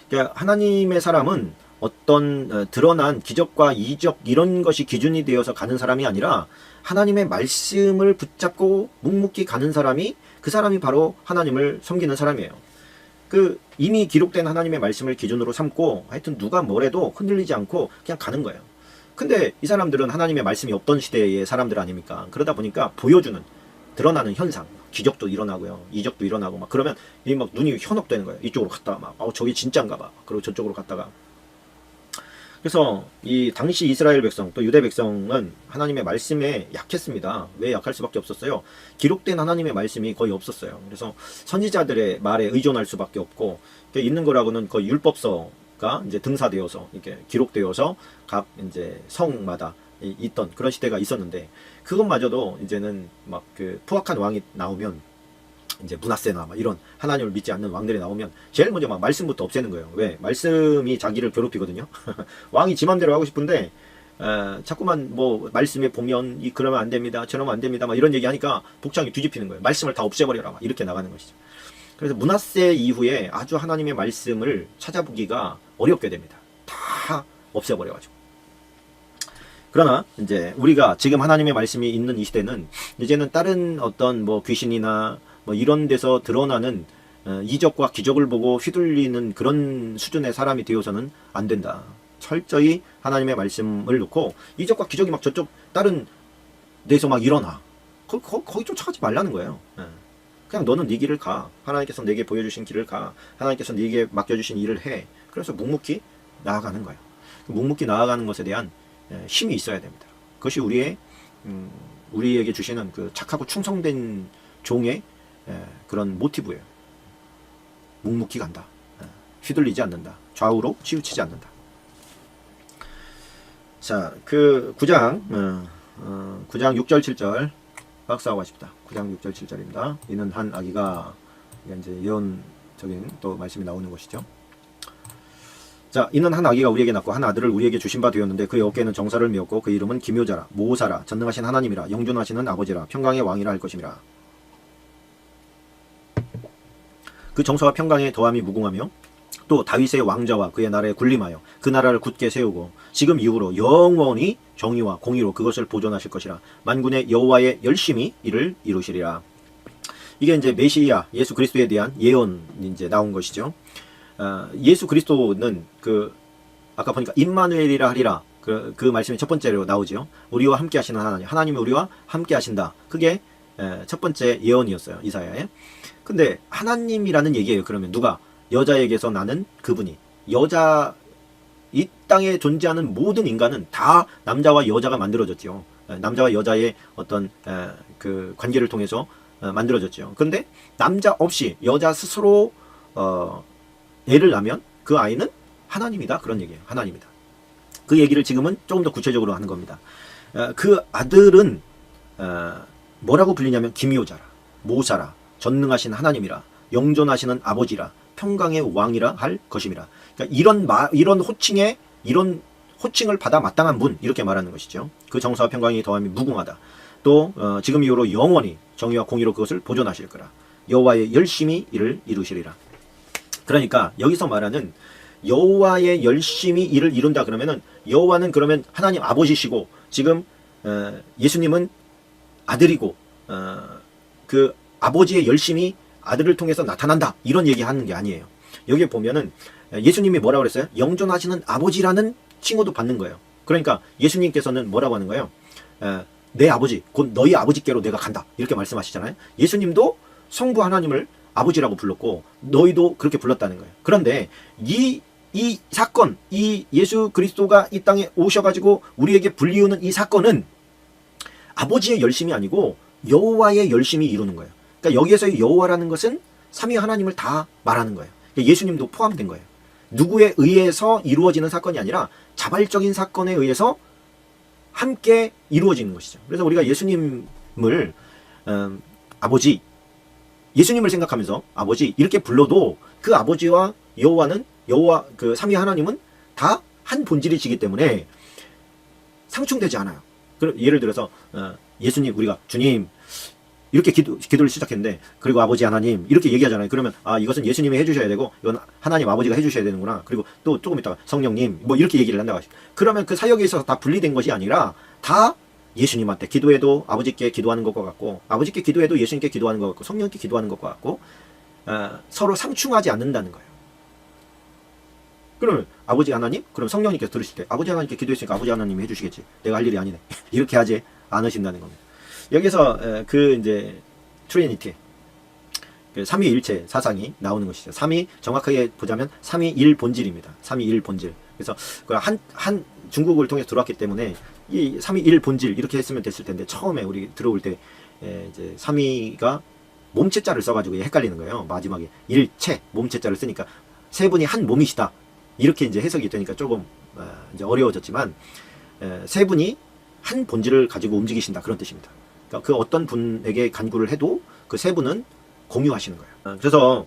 그러니까 하나님의 사람은 어떤 드러난 기적과 이적 이런 것이 기준이 되어서 가는 사람이 아니라 하나님의 말씀을 붙잡고 묵묵히 가는 사람이 그 사람이 바로 하나님을 섬기는 사람이에요. 그 이미 기록된 하나님의 말씀을 기준으로 삼고 하여튼 누가 뭐래도 흔들리지 않고 그냥 가는 거예요. 근데 이 사람들은 하나님의 말씀이 없던 시대의 사람들 아닙니까? 그러다 보니까 보여주는 드러나는 현상, 기적도 일어나고요, 이적도 일어나고 막 그러면 이 막 눈이 현혹되는 거예요. 이쪽으로 갔다가 막 저기 진짜인가 봐. 그리고 저쪽으로 갔다가. 그래서 이 당시 이스라엘 백성 또 유대 백성은 하나님의 말씀에 약했습니다. 왜 약할 수밖에 없었어요? 기록된 하나님의 말씀이 거의 없었어요. 그래서 선지자들의 말에 의존할 수밖에 없고 있는 거라고는 거의 율법서가 이제 등사되어서 이렇게 기록되어서 각 이제 성마다 있던 그런 시대가 있었는데, 그것마저도 이제는 막 그 포악한 왕이 나오면, 이제 므낫세나 막 이런 하나님을 믿지 않는 왕들이 나오면 제일 먼저 막 말씀부터 없애는 거예요. 왜? 말씀이 자기를 괴롭히거든요. 왕이 지 맘대로 하고 싶은데 자꾸만 뭐 말씀에 보면 그러면 안 됩니다, 저러면 안 됩니다, 막 이런 얘기하니까 복장이 뒤집히는 거예요. 말씀을 다 없애버려라, 막 이렇게 나가는 것이죠. 그래서 므낫세 이후에 아주 하나님의 말씀을 찾아보기가 어렵게 됩니다. 다 없애버려가지고. 그러나 이제 우리가 지금 하나님의 말씀이 있는 이 시대는 이제는 다른 어떤 뭐 귀신이나 뭐 이런 데서 드러나는 이적과 기적을 보고 휘둘리는 그런 수준의 사람이 되어서는 안 된다. 철저히 하나님의 말씀을 놓고, 이적과 기적이 막 저쪽 다른 데서 막 일어나, 거기 쫓아가지 말라는 거예요. 그냥 너는 네 길을 가. 하나님께서 내게 보여주신 길을 가. 하나님께서 네게 맡겨주신 일을 해. 그래서 묵묵히 나아가는 거예요. 묵묵히 나아가는 것에 대한 힘이 있어야 됩니다. 그것이 우리에게 주시는 그 착하고 충성된 종의 그런 모티브예요. 묵묵히 간다. 휘둘리지 않는다. 좌우로 치우치지 않는다. 자, 그 9장 6절 7절 박사하고 하십니다. 9장 6절 7절입니다. 이는 한 아기가, 이제 예언적인 또 말씀이 나오는 것이죠. 자, 이는 한 아기가 우리에게 낳고 한 아들을 우리에게 주신 바 되었는데 그의 어깨에는 정사를 메었고 그 이름은 기묘자라, 모사라, 전능하신 하나님이라, 영존하시는 아버지라, 평강의 왕이라 할 것임이라. 그 정사와 평강의 더함이 무궁하며 또 다윗의 왕자와 그의 나라에 군림하여 그 나라를 굳게 세우고 지금 이후로 영원히 정의와 공의로 그것을 보존하실 것이라. 만군의 여호와의 열심히 이를 이루시리라. 이게 이제 메시아 예수 그리스도에 대한 예언이 이제 나온 것이죠. 예수 그리스도는 아까 보니까 임마누엘이라 하리라, 그 말씀이 첫 번째로 나오죠. 우리와 함께 하시는 하나님이 우리와 함께 하신다. 그게 첫 번째 예언이었어요, 이사야에. 근데 하나님이라는 얘기예요. 그러면 누가? 여자에게서 나는 그분이. 이 땅에 존재하는 모든 인간은 다 남자와 여자가 만들어졌죠. 남자와 여자의 어떤 그 관계를 통해서 만들어졌죠. 근데 남자 없이 여자 스스로 애를 낳으면 그 아이는 하나님이다, 그런 얘기예요. 하나님이다. 그 얘기를 지금은 조금 더 구체적으로 하는 겁니다. 그 아들은 뭐라고 불리냐면 기묘자라, 모사라, 전능하신 하나님이라, 영존하시는 아버지라, 평강의 왕이라 할 것임이라. 그러니까 이런 호칭을 받아 마땅한 분, 이렇게 말하는 것이죠. 그 정사와 평강의 더함이 무궁하다. 또 지금 이후로 영원히 정의와 공의로 그것을 보존하실 거라. 여호와의 열심히 이를 이루시리라. 그러니까 여기서 말하는 여호와의 열심히 일을 이룬다 그러면은, 여호와는 그러면 하나님 아버지시고 지금 예수님은 아들이고 그 아버지의 열심이 아들을 통해서 나타난다, 이런 얘기하는 게 아니에요. 여기에 보면은 예수님이 뭐라고 그랬어요? 영존하시는 아버지라는 칭호도 받는 거예요. 그러니까 예수님께서는 뭐라고 하는 거예요? 내 아버지, 곧 너희 아버지께로 내가 간다, 이렇게 말씀하시잖아요. 예수님도 성부 하나님을 아버지라고 불렀고 너희도 그렇게 불렀다는 거예요. 그런데 이 사건, 이 예수 그리스도가 이 땅에 오셔가지고 우리에게 불리우는 이 사건은 아버지의 열심이 아니고 여호와의 열심이 이루는 거예요. 그러니까 여기에서의 여호와라는 것은 삼위 하나님을 다 말하는 거예요. 그러니까 예수님도 포함된 거예요. 누구에 의해서 이루어지는 사건이 아니라 자발적인 사건에 의해서 함께 이루어지는 것이죠. 그래서 우리가 예수님을 아버지, 예수님을 생각하면서 아버지 이렇게 불러도 그 아버지와 여호와는, 여호와 그 삼위 하나님은 다 한 본질이시기 때문에 상충되지 않아요. 예를 들어서 예수님, 우리가 주님 이렇게 기도를 시작했는데, 그리고 아버지 하나님 이렇게 얘기하잖아요. 그러면 이것은 예수님이 해주셔야 되고 이건 하나님 아버지가 해주셔야 되는구나. 그리고 또 조금 있다가 성령님 뭐 이렇게 얘기를 한다고 하시죠. 그러면 그 사역에 있어서 다 분리된 것이 아니라 다 예수님한테 기도해도 아버지께 기도하는 것과 같고, 아버지께 기도해도 예수님께 기도하는 것 같고, 성령께 기도하는 것과 같고, 서로 상충하지 않는다는 거예요. 그러면 아버지 하나님, 그럼 성령님께서 들으실 때 아버지 하나님께 기도했으니까 아버지 하나님이 해주시겠지, 내가 할 일이 아니네, 이렇게 하지 않으신다는 겁니다. 여기서 이제 트리니티, 그 삼위일체 사상이 나오는 것이죠. 삼위, 정확하게 보자면 삼위일 본질입니다. 삼위일 본질. 그래서 한 중국을 통해서 들어왔기 때문에 이 삼위일 본질 이렇게 했으면 됐을 텐데, 처음에 우리 들어올 때 이제 삼위가 몸체자를 써가지고 헷갈리는 거예요. 마지막에 일체 몸체자를 쓰니까 세 분이 한 몸이시다, 이렇게 이제 해석이 되니까 조금 이제 어려워졌지만, 세 분이 한 본질을 가지고 움직이신다, 그런 뜻입니다. 그러니까 그 어떤 분에게 간구를 해도 그 세 분은 공유하시는 거예요. 그래서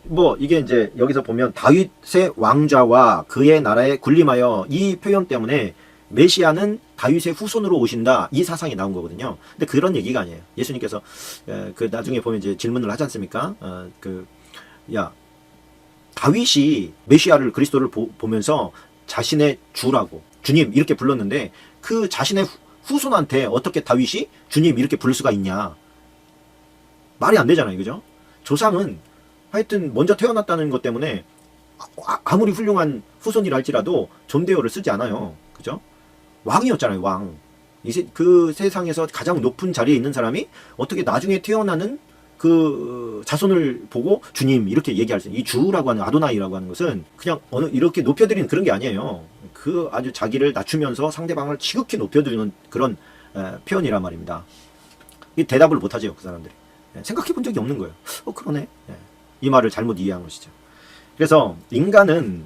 뭐 이게 이제 여기서 보면 다윗의 왕좌와 그의 나라에 군림하여, 이 표현 때문에 메시아는 다윗의 후손으로 오신다, 이 사상이 나온 거거든요. 근데 그런 얘기가 아니에요. 예수님께서 그 나중에 보면 이제 질문을 하지 않습니까? 야, 다윗이 메시아를, 그리스도를 보면서 자신의 주라고, 주님 이렇게 불렀는데 그 자신의 후손한테 어떻게 다윗이 주님 이렇게 부를 수가 있냐? 말이 안 되잖아요, 그죠? 조상은 하여튼 먼저 태어났다는 것 때문에 아무리 훌륭한 후손이라 할지라도 존대어를 쓰지 않아요, 그죠? 왕이었잖아요, 왕. 그 세상에서 가장 높은 자리에 있는 사람이 어떻게 나중에 태어나는 그 자손을 보고 주님 이렇게 얘기할 수 있는, 이 주라고 하는, 아도나이라고 하는 것은 그냥 어느 이렇게 높여드리는 그런 게 아니에요. 그 아주 자기를 낮추면서 상대방을 지극히 높여드리는 그런 표현이란 말입니다. 이 대답을 못하죠, 그 사람들이. 생각해 본 적이 없는 거예요. 그러네. 이 말을 잘못 이해한 것이죠. 그래서 인간은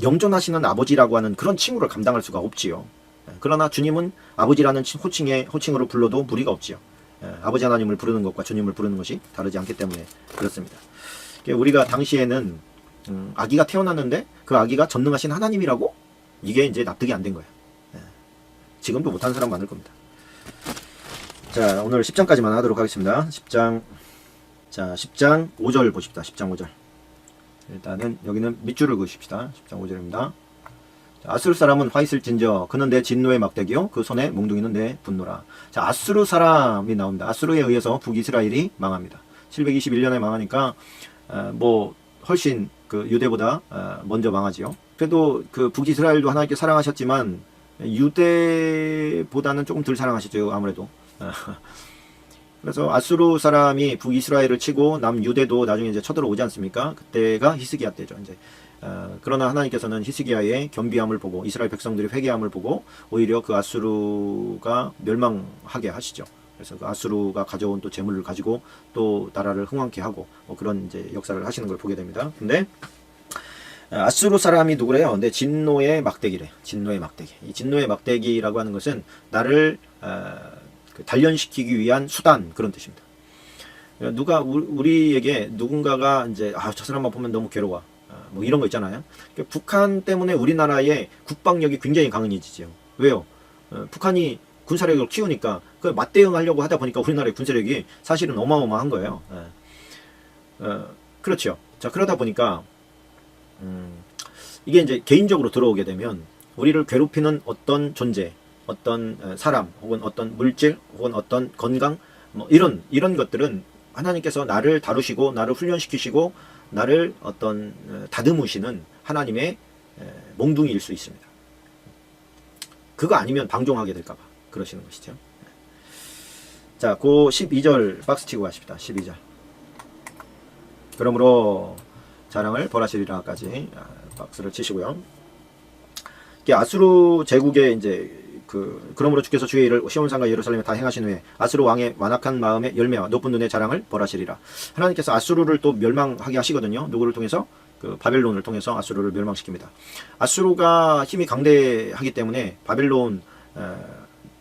영존하시는 아버지라고 하는 그런 칭호를 감당할 수가 없지요. 그러나 주님은 아버지라는 호칭으로 불러도 무리가 없지요. 아버지 하나님을 부르는 것과 주님을 부르는 것이 다르지 않기 때문에 그렇습니다. 우리가 당시에는 아기가 태어났는데 그 아기가 전능하신 하나님이라고? 이게 이제 납득이 안 된 거예요. 지금도 못하는 사람 많을 겁니다. 자, 오늘 10장까지만 하도록 하겠습니다. 10장 5절 보십시다. 10장 5절. 일단은 여기는 밑줄을 그으십시다. 10장 5절입니다. 아수르 사람은 화 있을진저, 그는 내 진노의 막대기요, 그 손에 몽둥이는 내 분노라. 자, 아수르 사람이 나옵니다. 아수르에 의해서 북이스라엘이 망합니다. 721년에 망하니까 뭐 훨씬 그 유대보다 먼저 망하지요. 그래도 그 북이스라엘도 하나님께 사랑하셨지만 유대보다는 조금 덜 사랑하셨죠, 아무래도. 그래서 아수르 사람이 북이스라엘을 치고 남유대도 나중에 이제 쳐들어오지 않습니까? 그때가 히스기야 때죠, 이제. 그러나 하나님께서는 히스기야의 겸비함을 보고, 이스라엘 백성들의 회개함을 보고 오히려 그 아수르가 멸망하게 하시죠. 그래서 그 아수르가 가져온 또 재물을 가지고 또 나라를 흥왕케 하고 뭐 그런 이제 역사를 하시는 걸 보게 됩니다. 근데 아수르 사람이 누구래요? 내 진노의 막대기래. 진노의 막대기. 이 진노의 막대기라고 하는 것은 나를 단련시키기 위한 수단, 그런 뜻입니다. 누가 우리에게 누군가가 이제 저 사람만 보면 너무 괴로워, 뭐 이런 거 있잖아요. 북한 때문에 우리나라의 국방력이 굉장히 강해지죠. 왜요? 북한이 군사력을 키우니까 그 맞대응하려고 하다 보니까 우리나라의 군사력이 사실은 어마어마한 거예요. 그렇죠. 자, 그러다 보니까 이게 이제 개인적으로 들어오게 되면 우리를 괴롭히는 어떤 존재, 어떤 사람, 혹은 어떤 물질, 혹은 어떤 건강, 뭐 이런 것들은 하나님께서 나를 다루시고 나를 훈련시키시고 나를 어떤 다듬으시는 하나님의 몽둥이일 수 있습니다. 그거 아니면 방종하게 될까봐 그러시는 것이죠. 자, 그 12절 박스 치고 가십시다. 12절. 그러므로 자랑을 벌하시리라까지 박스를 치시고요. 이게 아수르 제국의 이제 그러므로 주께서 주의 일을 시온산과 예루살렘에 다 행하신 후에 아수르 왕의 완악한 마음의 열매와 높은 눈의 자랑을 벌하시리라. 하나님께서 아수르를 또 멸망하게 하시거든요. 누구를 통해서? 그 바벨론을 통해서 아수르를 멸망시킵니다. 아수르가 힘이 강대하기 때문에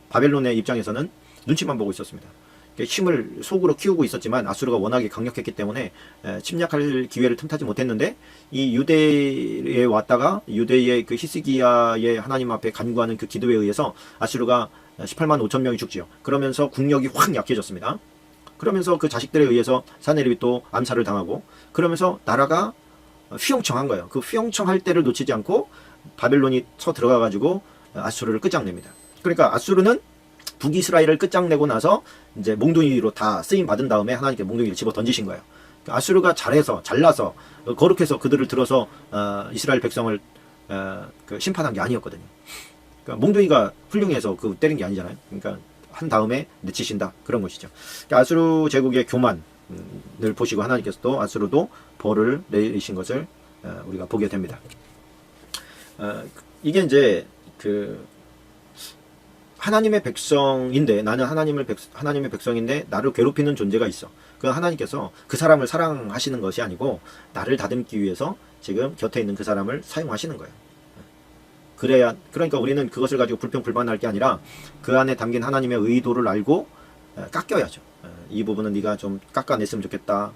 바벨론의 입장에서는 눈치만 보고 있었습니다. 힘을 속으로 키우고 있었지만 아수르가 워낙에 강력했기 때문에 침략할 기회를 틈타지 못했는데, 이 유대에 왔다가 유대의 그 히스기야의 하나님 앞에 간구하는 그 기도에 의해서 아수르가 18만 5천 명이 죽지요. 그러면서 국력이 확 약해졌습니다. 그러면서 그 자식들에 의해서 사내립이 또 암살을 당하고, 그러면서 나라가 휘영청한 거예요. 그 휘영청할 때를 놓치지 않고 바벨론이 쳐 들어가 가지고 아수르를 끝장냅니다. 그러니까 아수르는 북이스라엘을 끝장내고 나서 이제 몽둥이로 다 쓰임 받은 다음에 하나님께 몽둥이를 집어 던지신 거예요. 아수르가 잘나서 거룩해서 그들을 들어서 이스라엘 백성을 심판한 게 아니었거든요. 그러니까 몽둥이가 훌륭해서 때린 게 아니잖아요. 그러니까 한 다음에 내치신다, 그런 것이죠. 그러니까 아수르 제국의 교만을 보시고 하나님께서도 아수르도 벌을 내리신 것을 우리가 보게 됩니다. 이게 이제 하나님의 백성인데, 나는 하나님의 백성인데 나를 괴롭히는 존재가 있어. 그 하나님께서 그 사람을 사랑하시는 것이 아니고 나를 다듬기 위해서 지금 곁에 있는 그 사람을 사용하시는 거예요. 그래야, 그러니까 우리는 그것을 가지고 불평불만할 게 아니라 그 안에 담긴 하나님의 의도를 알고 깎여야죠. 이 부분은 네가 좀 깎아냈으면 좋겠다.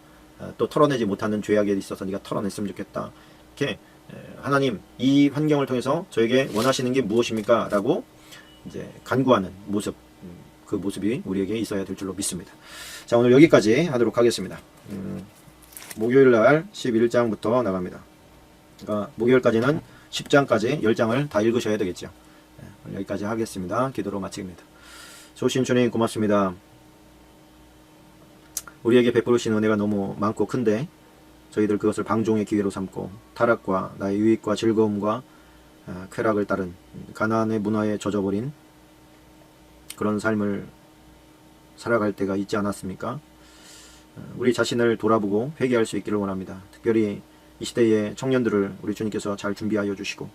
또 털어내지 못하는 죄악에 있어서 네가 털어냈으면 좋겠다. 이렇게 하나님 이 환경을 통해서 저에게 원하시는 게 무엇입니까? 라고 이제 간구하는 모습, 그 모습이 우리에게 있어야 될 줄로 믿습니다. 자, 오늘 여기까지 하도록 하겠습니다. 목요일날 11장부터 나갑니다. 그러니까 목요일까지는 10장까지 10장을 다 읽으셔야 되겠죠. 여기까지 하겠습니다. 기도로 마치겠습니다. 좋으신 주님 고맙습니다. 우리에게 베푸르신 은혜가 너무 많고 큰데 저희들 그것을 방종의 기회로 삼고 타락과 나의 유익과 즐거움과 쾌락을 따른 가나안의 문화에 젖어버린 그런 삶을 살아갈 때가 있지 않았습니까? 우리 자신을 돌아보고 회개할 수 있기를 원합니다. 특별히 이 시대의 청년들을 우리 주님께서 잘 준비하여 주시고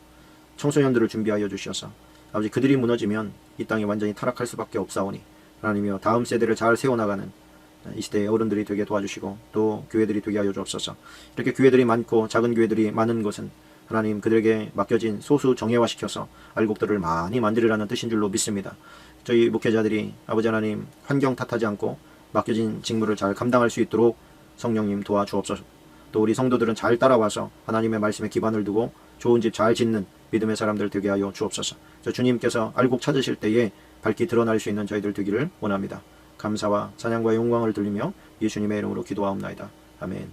청소년들을 준비하여 주셔서 아버지 그들이 무너지면 이 땅이 완전히 타락할 수밖에 없사오니 하나님이여 다음 세대를 잘 세워나가는 이 시대의 어른들이 되게 도와주시고 또 교회들이 되게 하여 주옵소서. 이렇게 교회들이 많고 작은 교회들이 많은 것은 하나님 그들에게 맡겨진 소수 정예화시켜서 알곡들을 많이 만들으라는 뜻인 줄로 믿습니다. 저희 목회자들이 아버지 하나님 환경 탓하지 않고 맡겨진 직무를 잘 감당할 수 있도록 성령님 도와주옵소서. 또 우리 성도들은 잘 따라와서 하나님의 말씀에 기반을 두고 좋은 집 잘 짓는 믿음의 사람들 되게 하여 주옵소서. 저 주님께서 알곡 찾으실 때에 밝히 드러날 수 있는 저희들 되기를 원합니다. 감사와 찬양과 영광을 돌리며 예수님의 이름으로 기도하옵나이다. 아멘.